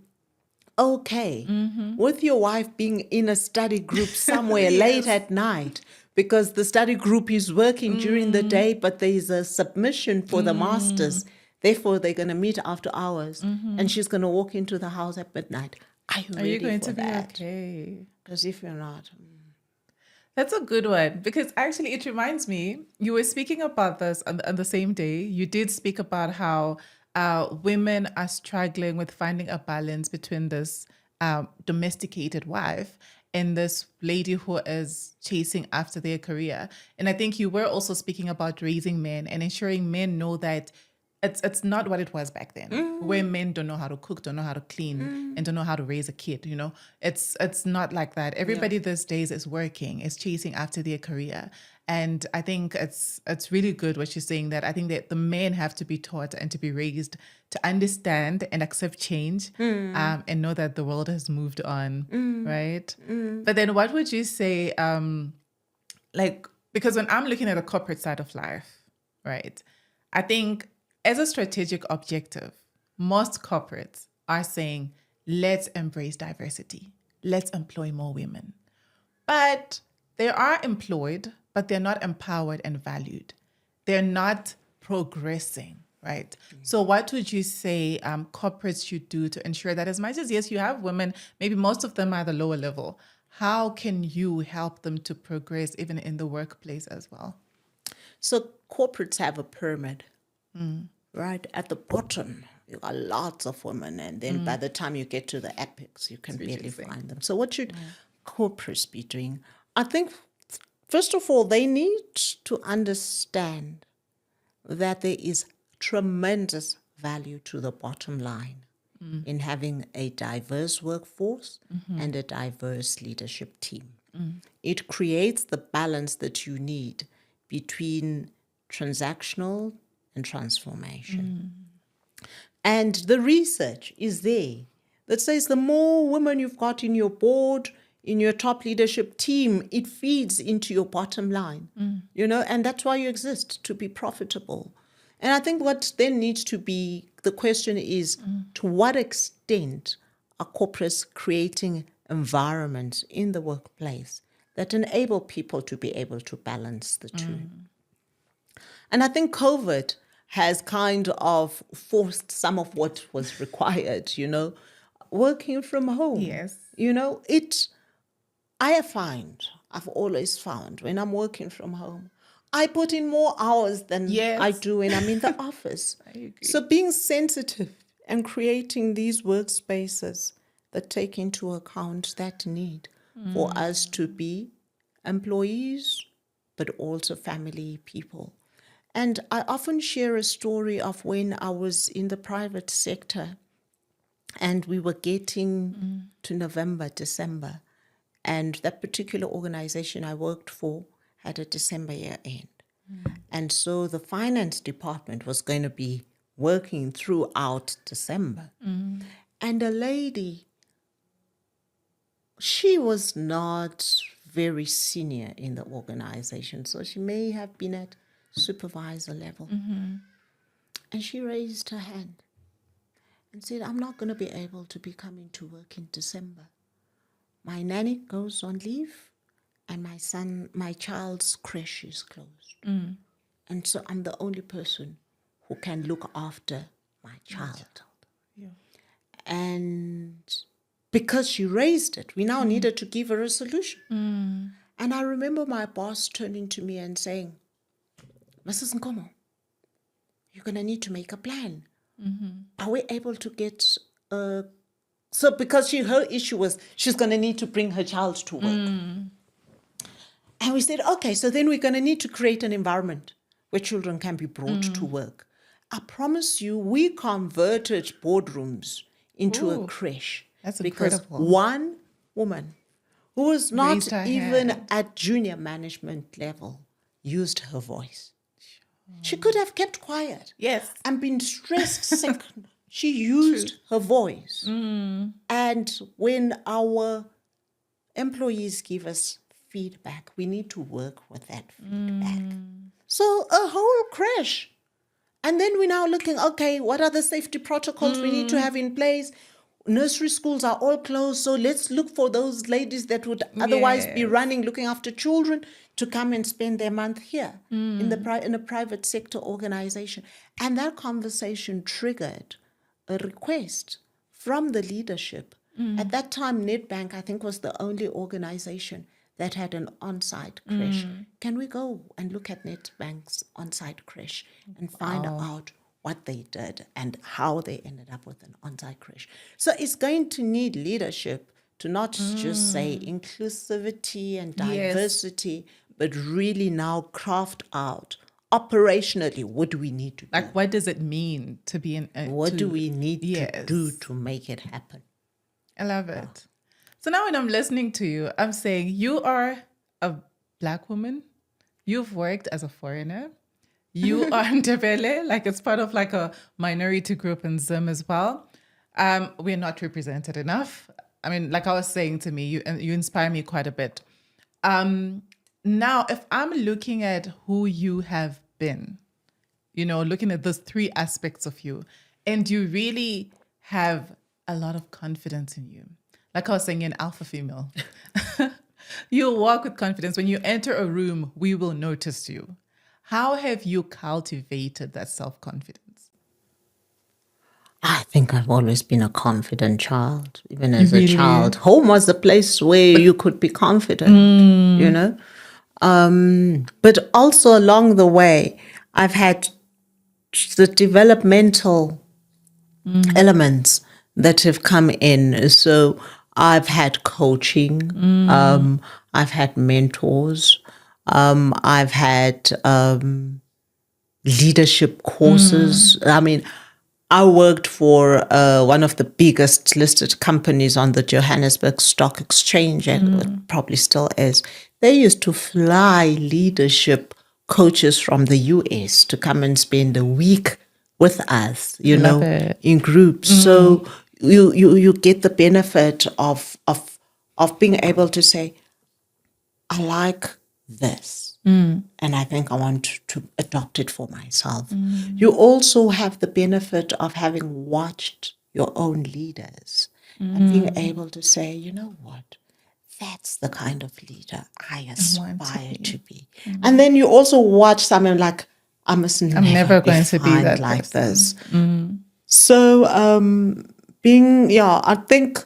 okay with your wife being in a study group somewhere late at night because the study group is working during the day, but there is a submission for the masters. Therefore, they're going to meet after hours, and she's going to walk into the house at midnight. Are you ready going for to be that? okay? Because if you're not, That's a good one, because actually it reminds me, you were speaking about this on the same day. You did speak about how women are struggling with finding a balance between this domesticated wife and this lady who is chasing after their career. And I think you were also speaking about raising men and ensuring men know that it's not what it was back then, where men don't know how to cook, don't know how to clean, and don't know how to raise a kid. You know, it's not like that. Everybody these days is working, is chasing after their career, and I think it's really good what you're saying. That I think that the men have to be taught and to be raised to understand and accept change, and know that the world has moved on, right? But then, what would you say? Like, because when I'm looking at the corporate side of life, right, I think as a strategic objective, most corporates are saying, let's embrace diversity. Let's employ more women. But they are employed, but they're not empowered and valued. They're not progressing, right? So what would you say corporates should do to ensure that as much as, yes, you have women, maybe most of them are at the lower level, how can you help them to progress even in the workplace as well? so corporates have a pyramid. Right at the bottom, you got lots of women, and then by the time you get to the apex, you can barely find them. So what should corporates be doing? I think, first of all, they need to understand that there is tremendous value to the bottom line in having a diverse workforce and a diverse leadership team. It creates the balance that you need between transactional and transformation. And the research is there that says the more women you've got in your board, in your top leadership team, it feeds into your bottom line, you know, and that's why you exist, to be profitable. And I think what then needs to be, the question is, to what extent are corporates creating environments in the workplace that enable people to be able to balance the two? And I think COVID has kind of forced some of what was required, you know, working from home. Yes. You know, I've always found when I'm working from home, I put in more hours than I do when I'm in the office. I agree. So being sensitive and creating these workspaces that take into account that need for us to be employees, but also family people. And I often share a story of when I was in the private sector and we were getting to November, December, and that particular organization I worked for had a December year end. And so the finance department was going to be working throughout December. And a lady, she was not very senior in the organization, so she may have been at supervisor level. And she raised her hand and said, I'm not going to be able to be coming to work in December. My nanny goes on leave and my child's creche is closed. And so I'm the only person who can look after my child. And because she raised it, we now needed to give her a solution. And I remember my boss turning to me and saying, Mrs. Nkomo, you're going to need to make a plan. Are we able to get so because her issue was she's going to need to bring her child to work. And we said, okay, so then we're going to need to create an environment where children can be brought to work. I promise you, we converted boardrooms into a creche. That's because incredible. One woman who was not Raised her even hand. at junior management level used her voice. She could have kept quiet. Yes. And been stressed sick. She used her voice. And when our employees give us feedback, we need to work with that feedback. So a whole crash. And then we're now looking, okay, what are the safety protocols we need to have in place? Nursery schools are all closed, so let's look for those ladies that would otherwise be Yes. running, looking after children. to come and spend their month here in a private sector organization. And that conversation triggered a request from the leadership. At that time, Nedbank, I think, was the only organization that had an on-site creche. Can we go and look at Nedbank's on-site creche and find out what they did and how they ended up with an on-site creche? So it's going to need leadership to not just say inclusivity and diversity, but really now craft out operationally, what do we need to do? Like, what does it mean to be in? What do we need to do to make it happen? I love it. So now when I'm listening to you, I'm saying you are a Black woman. You've worked as a foreigner. You are Ndebele, like it's part of like a minority group in Zim as well. We're not represented enough. I mean, like I was saying to me, you inspire me quite a bit. Now, if I'm looking at who you have been, looking at those three aspects of you, and you really have a lot of confidence in you. Like I was saying, you're an alpha female. You walk with confidence. When you enter a room, we will notice you. How have you cultivated that self-confidence? I think I've always been a confident child, even as a child. Home was the place where you could be confident, But also along the way, I've had the developmental elements that have come in. So I've had coaching, I've had mentors, I've had leadership courses. I mean, I worked for one of the biggest listed companies on the Johannesburg Stock Exchange, and it probably still is. They used to fly leadership coaches from the US to come and spend a week with us, in groups. So you get the benefit of being able to say, I like this. And I think I want to adopt it for myself. You also have the benefit of having watched your own leaders and being able to say, you know what, that's the kind of leader I aspire to be. And then you also watch someone like, I'm never going to be that like this. So I think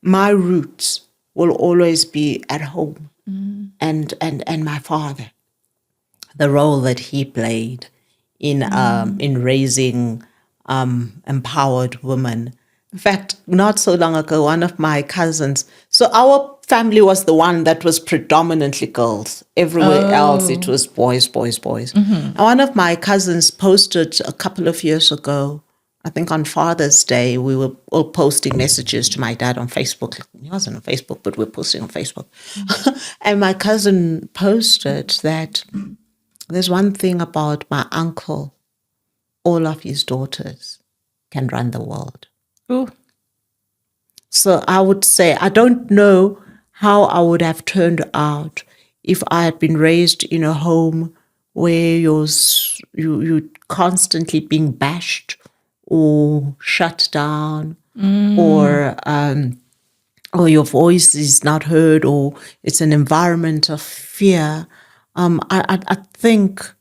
my roots will always be at home. And my father, the role that he played in raising empowered women. In fact, not so long ago, one of my cousins, so our family was the one that was predominantly girls. Everywhere else, it was boys. And one of my cousins posted a couple of years ago, I think on Father's Day, we were all posting messages to my dad on Facebook. He wasn't on Facebook, but we're posting on Facebook. And my cousin posted that there's one thing about my uncle, all of his daughters can run the world. Ooh. So I would say, I don't know how I would have turned out if I had been raised in a home where you're constantly being bashed or shut down, or your voice is not heard, or it's an environment of fear. I think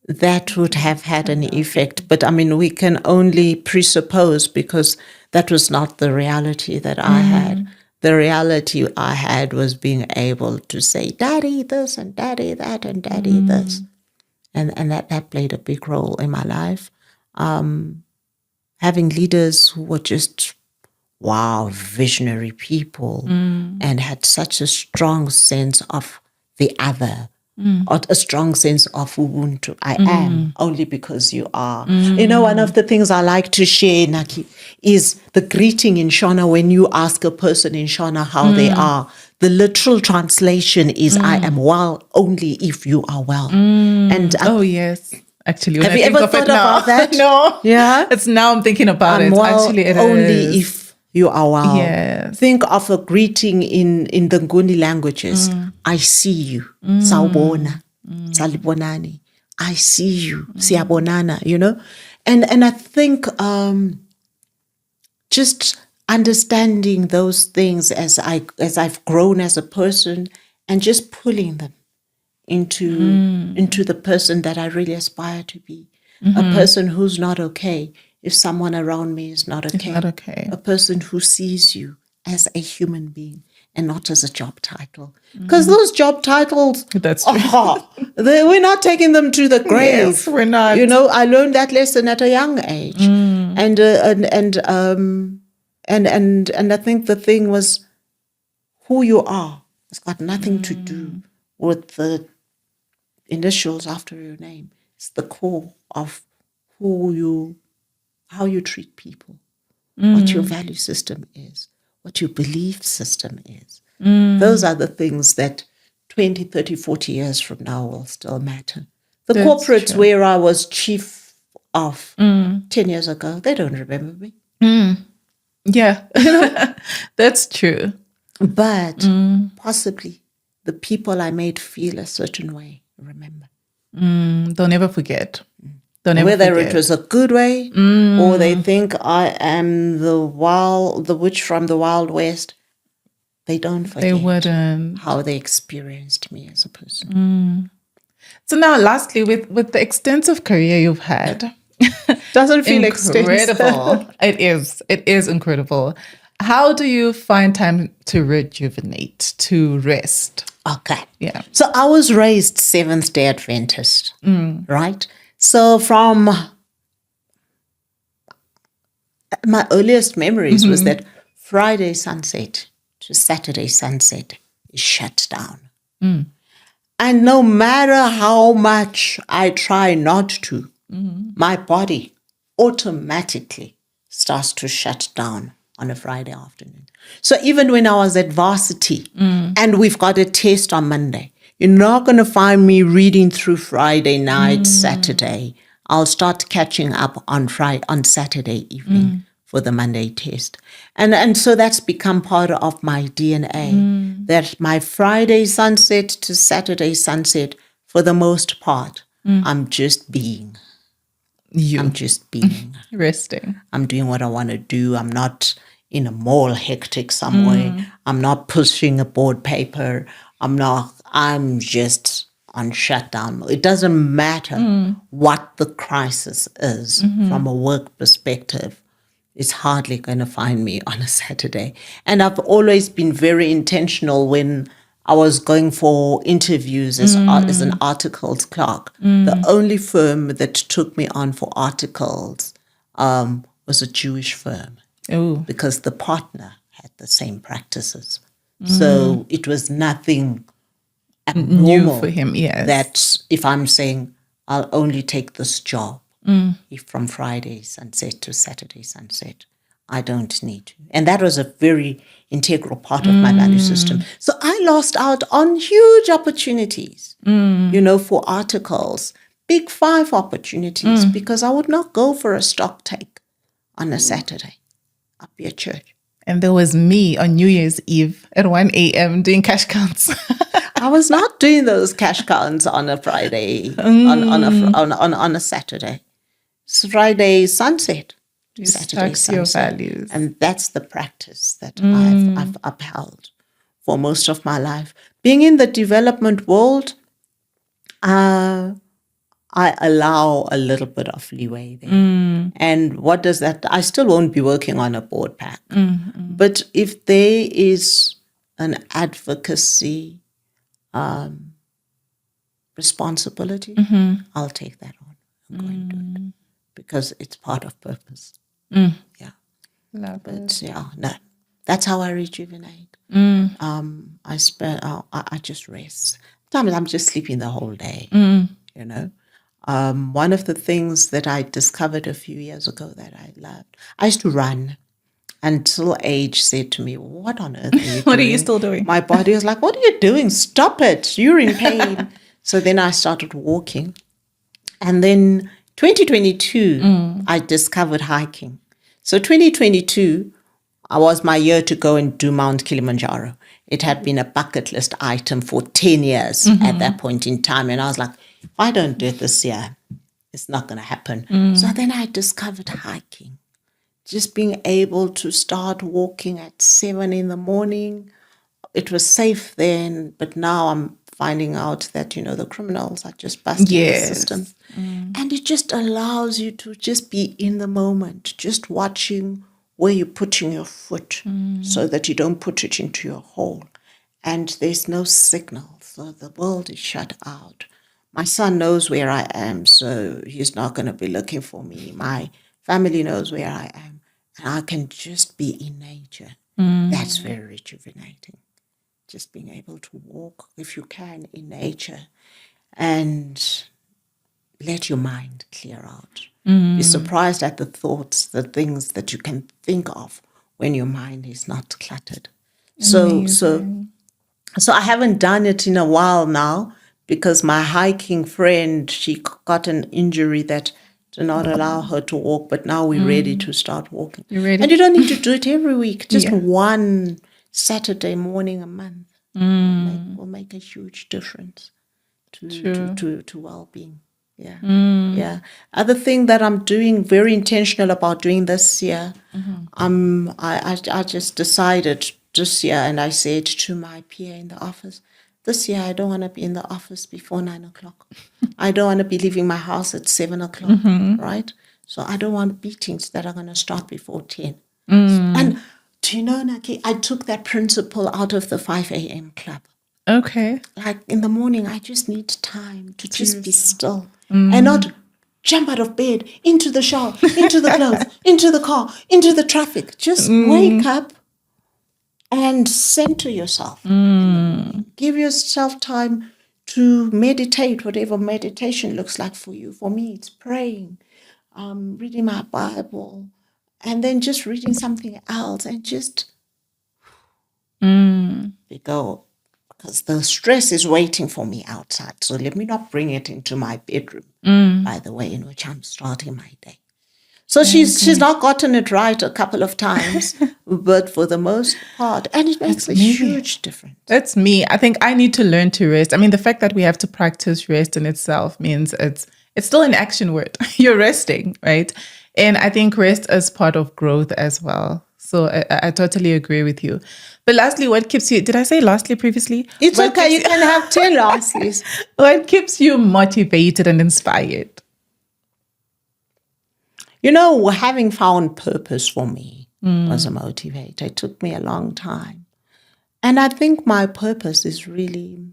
that would have had an effect. But I mean, we can only presuppose, because that was not the reality that I had. The reality I had was being able to say, Daddy this and Daddy that and Daddy this. And that played a big role in my life. Having leaders who were just, visionary people and had such a strong sense of the other, or a strong sense of Ubuntu. I am only because you are. One of the things I like to share, Naki, is the greeting in Shona. When you ask a person in Shona how they are, the literal translation is, I am well only if you are well. And yes. Actually, have you ever thought about that? No. Yeah. It's now I'm thinking about it. Well, actually, it only is. if you are well. Yes. Think of a greeting in the Nguni languages. I see you. Sawubona. Salibonani. I see you. Siyabonana, And I think just understanding those things as I've grown as a person, and just pulling them into the person that I really aspire to be. A person who's not okay if someone around me is not okay. Not okay. A person who sees you as a human being and not as a job title. Because those job titles, That's true. We're not taking them to the grave. Yes, we're not. You know, I learned that lesson at a young age. And I think the thing was who you are. It's got nothing to do with the initials after your name. It's the core of how you treat people, what your value system is, what your belief system is. Those are the things that 20, 30, 40 years from now will still matter. The corporates where I was chief of 10 years ago, they don't remember me. Yeah, that's true. But possibly the people I made feel a certain way remember. They'll never forget. Whether it was a good way or they think I am the witch from the Wild West, they don't forget They wouldn't. how they experienced me as a person. So now, lastly, with the extensive career you've had, Doesn't feel incredible. It is incredible. How do you find time to rejuvenate, to rest? Okay. Yeah. So I was raised Seventh-day Adventist, right? So from my earliest memories was that Friday sunset to Saturday sunset is shut down. And no matter how much I try not to, my body automatically starts to shut down on a Friday afternoon. So even when I was at varsity and we've got a test on Monday, you're not going to find me reading through Friday night, Saturday. I'll start catching up on Saturday evening for the Monday test. And so that's become part of my DNA, that my Friday sunset to Saturday sunset, for the most part, I'm just being. I'm just being. Resting. I'm doing what I want to do. I'm not in a mall hectic somewhere. I'm not pushing a board paper. I'm just on shutdown. It doesn't matter what the crisis is from a work perspective. It's hardly going to find me on a Saturday. And I've always been very intentional when I was going for interviews as an articles clerk. The only firm that took me on for articles was a Jewish firm. Ooh. Because the partner had the same practices. So it was nothing abnormal New for him, yes. that if I'm saying I'll only take this job if from Friday sunset to Saturday sunset, I don't need to. And that was a very integral part of my value system. So I lost out on huge opportunities, for articles, big 5 opportunities, because I would not go for a stock take on a Saturday. I'd be at church. And there was me on New Year's Eve at 1 a.m. doing cash counts. I was not doing those cash counts on a Friday, on a Saturday. It's Friday sunset. You Saturday stuck to your sunset. values. And that's the practice that I've upheld for most of my life. Being in the development world, I allow a little bit of leeway there. And what does that? I still won't be working on a board pack. But if there is an advocacy responsibility, I'll take that on. I'm going to do it because it's part of purpose. Yeah. Love it. But no, that's how I rejuvenate. I just rest. Sometimes I'm just sleeping the whole day. One of the things that I discovered a few years ago that I loved, I used to run until age said to me, what on earth are you doing? What are you still doing? My body was like, what are you doing? Stop it. You're in pain. So then I started walking. And then 2022, I discovered hiking. So 2022 was my year to go and do Mount Kilimanjaro. It had been a bucket list item for 10 years at that point in time. And I was like, if I don't do it this year, it's not going to happen. So then I discovered hiking. Just being able to start walking at 7 in the morning. It was safe then, but now I'm finding out that, the criminals are just busting the system. And it just allows you to just be in the moment, just watching where you're putting your foot so that you don't put it into your hole. And there's no signal, so the world is shut out. My son knows where I am, so he's not going to be looking for me. My family knows where I am, and I can just be in nature. That's very rejuvenating. Just being able to walk, if you can, in nature and let your mind clear out. Be surprised at the thoughts, the things that you can think of when your mind is not cluttered. So I haven't done it in a while now because my hiking friend, she got an injury that did not allow her to walk, but now we're ready to start walking. You're ready? And you don't need to do it every week, just one Saturday morning a month will make a huge difference to well-being. Yeah. Other thing that I'm doing, very intentional about doing this year, I just decided this year, and I said to my PA in the office, this year I don't want to be in the office before 9 o'clock. I don't want to be leaving my house at 7 o'clock, right? So I don't want meetings that are going to start before 10. And do you know, Naki, I took that principle out of the 5 a.m. club. Okay. Like in the morning, I just need time to just be still and not jump out of bed, into the shower, into the clothes, into the car, into the traffic. Just wake up and center yourself. Give yourself time to meditate, whatever meditation looks like for you. For me, it's praying, reading my Bible, and then just reading something else and just go. Because the stress is waiting for me outside. So let me not bring it into my bedroom, by the way, in which I'm starting my day. So she's not gotten it right a couple of times, but for the most part, and it makes a huge difference. That's me. I think I need to learn to rest. I mean, the fact that we have to practice rest in itself means it's still an action word. You're resting, right? And I think rest is part of growth as well. So I totally agree with you. But lastly, what keeps you, did I say lastly previously? It's okay, you can have 10 lastlies. What keeps you motivated and inspired? Having found purpose for me was a motivator. It took me a long time. And I think my purpose is really,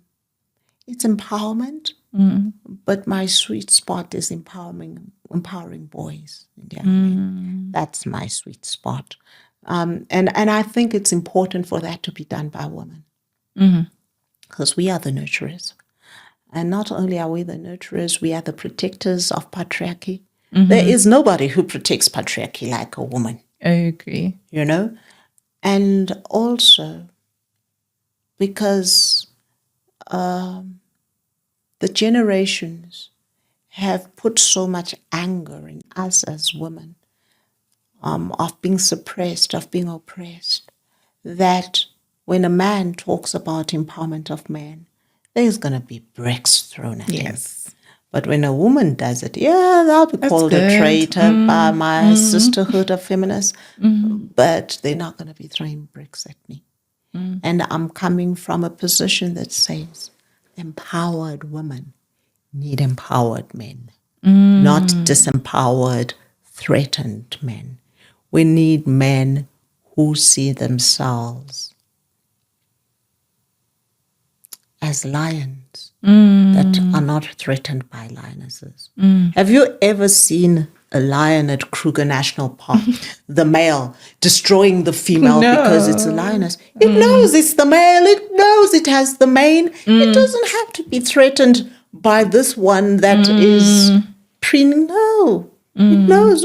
it's empowerment, but my sweet spot is empowering boys. That's my sweet spot. And I think it's important for that to be done by women. Because we are the nurturers. And not only are we the nurturers, we are the protectors of patriarchy. There is nobody who protects patriarchy like a woman. I agree. And also because the generations have put so much anger in us as women, of being suppressed, of being oppressed, that when a man talks about empowerment of men, there's going to be bricks thrown at him. But when a woman does it, they'll be called a traitor by my sisterhood of feminists, but they're not going to be throwing bricks at me. And I'm coming from a position that says empowered women need empowered men, not disempowered, threatened men. We need men who see themselves as lions that are not threatened by lionesses. Have you ever seen a lion at Kruger National Park, the male destroying the female because it's a lioness? It knows it's the male. It knows it has the mane. It doesn't have to be threatened by this one that is preening. No. It knows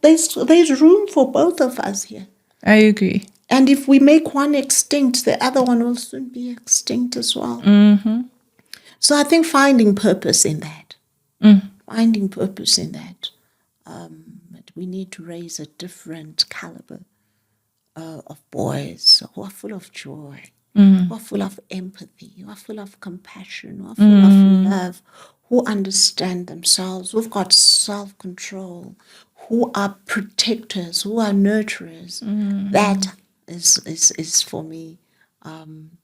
there's room for both of us here. I agree. And if we make one extinct, the other one will soon be extinct as well. So I think finding purpose in that. But we need to raise a different caliber of boys who are full of joy, who are full of empathy, who are full of compassion, who are full of love, who understand themselves, who've got self-control, who are protectors, who are nurturers. That is for me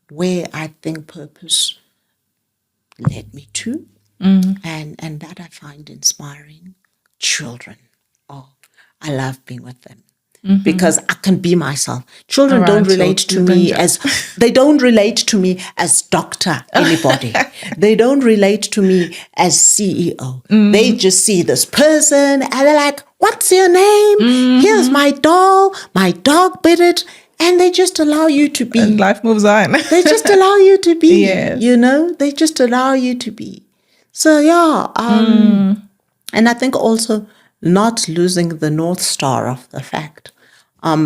where I think purpose led me to. And that I find inspiring. Children. Oh, I love being with them. Because I can be myself. Children don't relate to me as doctor anybody. They don't relate to me as CEO. They just see this person and they're like, "What's your name? Here's my doll. My dog bit it." And they just allow you to be. And life moves on. They just allow you to be. Yes. They just allow you to be. So and I think also not losing the North Star of the fact.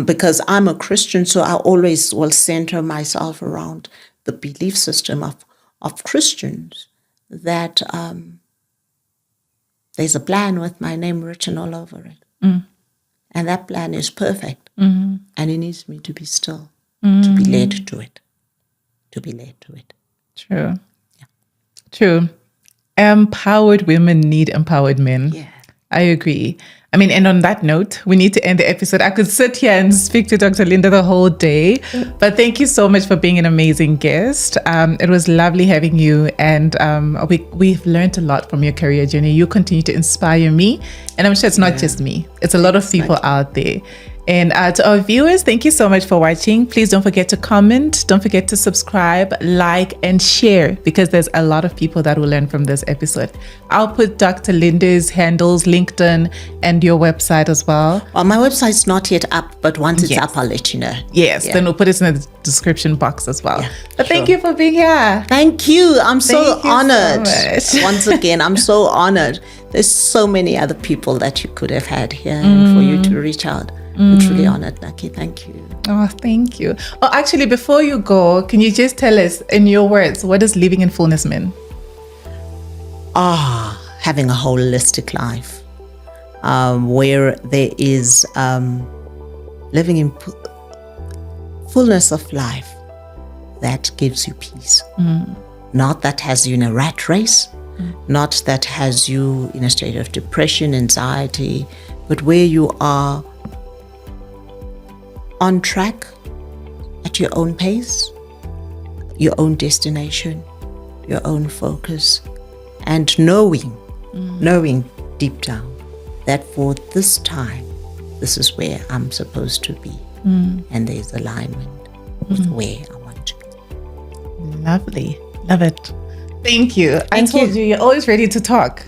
Because I'm a Christian, so I always will center myself around the belief system of Christians, that there's a plan with my name written all over it. And that plan is perfect. And it needs me to be still, to be led to it. To be led to it. True. Yeah. True. Empowered women need empowered men. Yeah. I agree. I mean, and on that note, we need to end the episode. I could sit here and speak to Dr. Linda the whole day, but thank you so much for being an amazing guest. It was lovely having you, and we've learned a lot from your career journey. You continue to inspire me, and I'm sure it's not just me. It's a lot of people out there. And to our viewers, thank you so much for watching. Please don't forget to comment. Don't forget to subscribe, like, and share, because there's a lot of people that will learn from this episode. I'll put Dr. Linda's handles, LinkedIn, and your website as well. Well, my website's not yet up, but once it's up, I'll let you know. Yes, then we'll put it in the description box as well. Yeah, but thank you for being here. Thank you. I'm so honored. So Once again, I'm so honored. There's so many other people that you could have had here, and for you to reach out. I'm truly honored, Naki. Thank you. Oh, thank you. Oh, actually, before you go, can you just tell us, in your words, what does living in fullness mean? Having a holistic life, where there is living in fullness of life that gives you peace. Not that has you in a rat race, not that has you in a state of depression, anxiety, but where you are on track, at your own pace, your own destination, your own focus, and knowing deep down that for this time, this is where I'm supposed to be. And there's alignment with where I want to be. Lovely. Love it. Thank you. I told you, you're always ready to talk.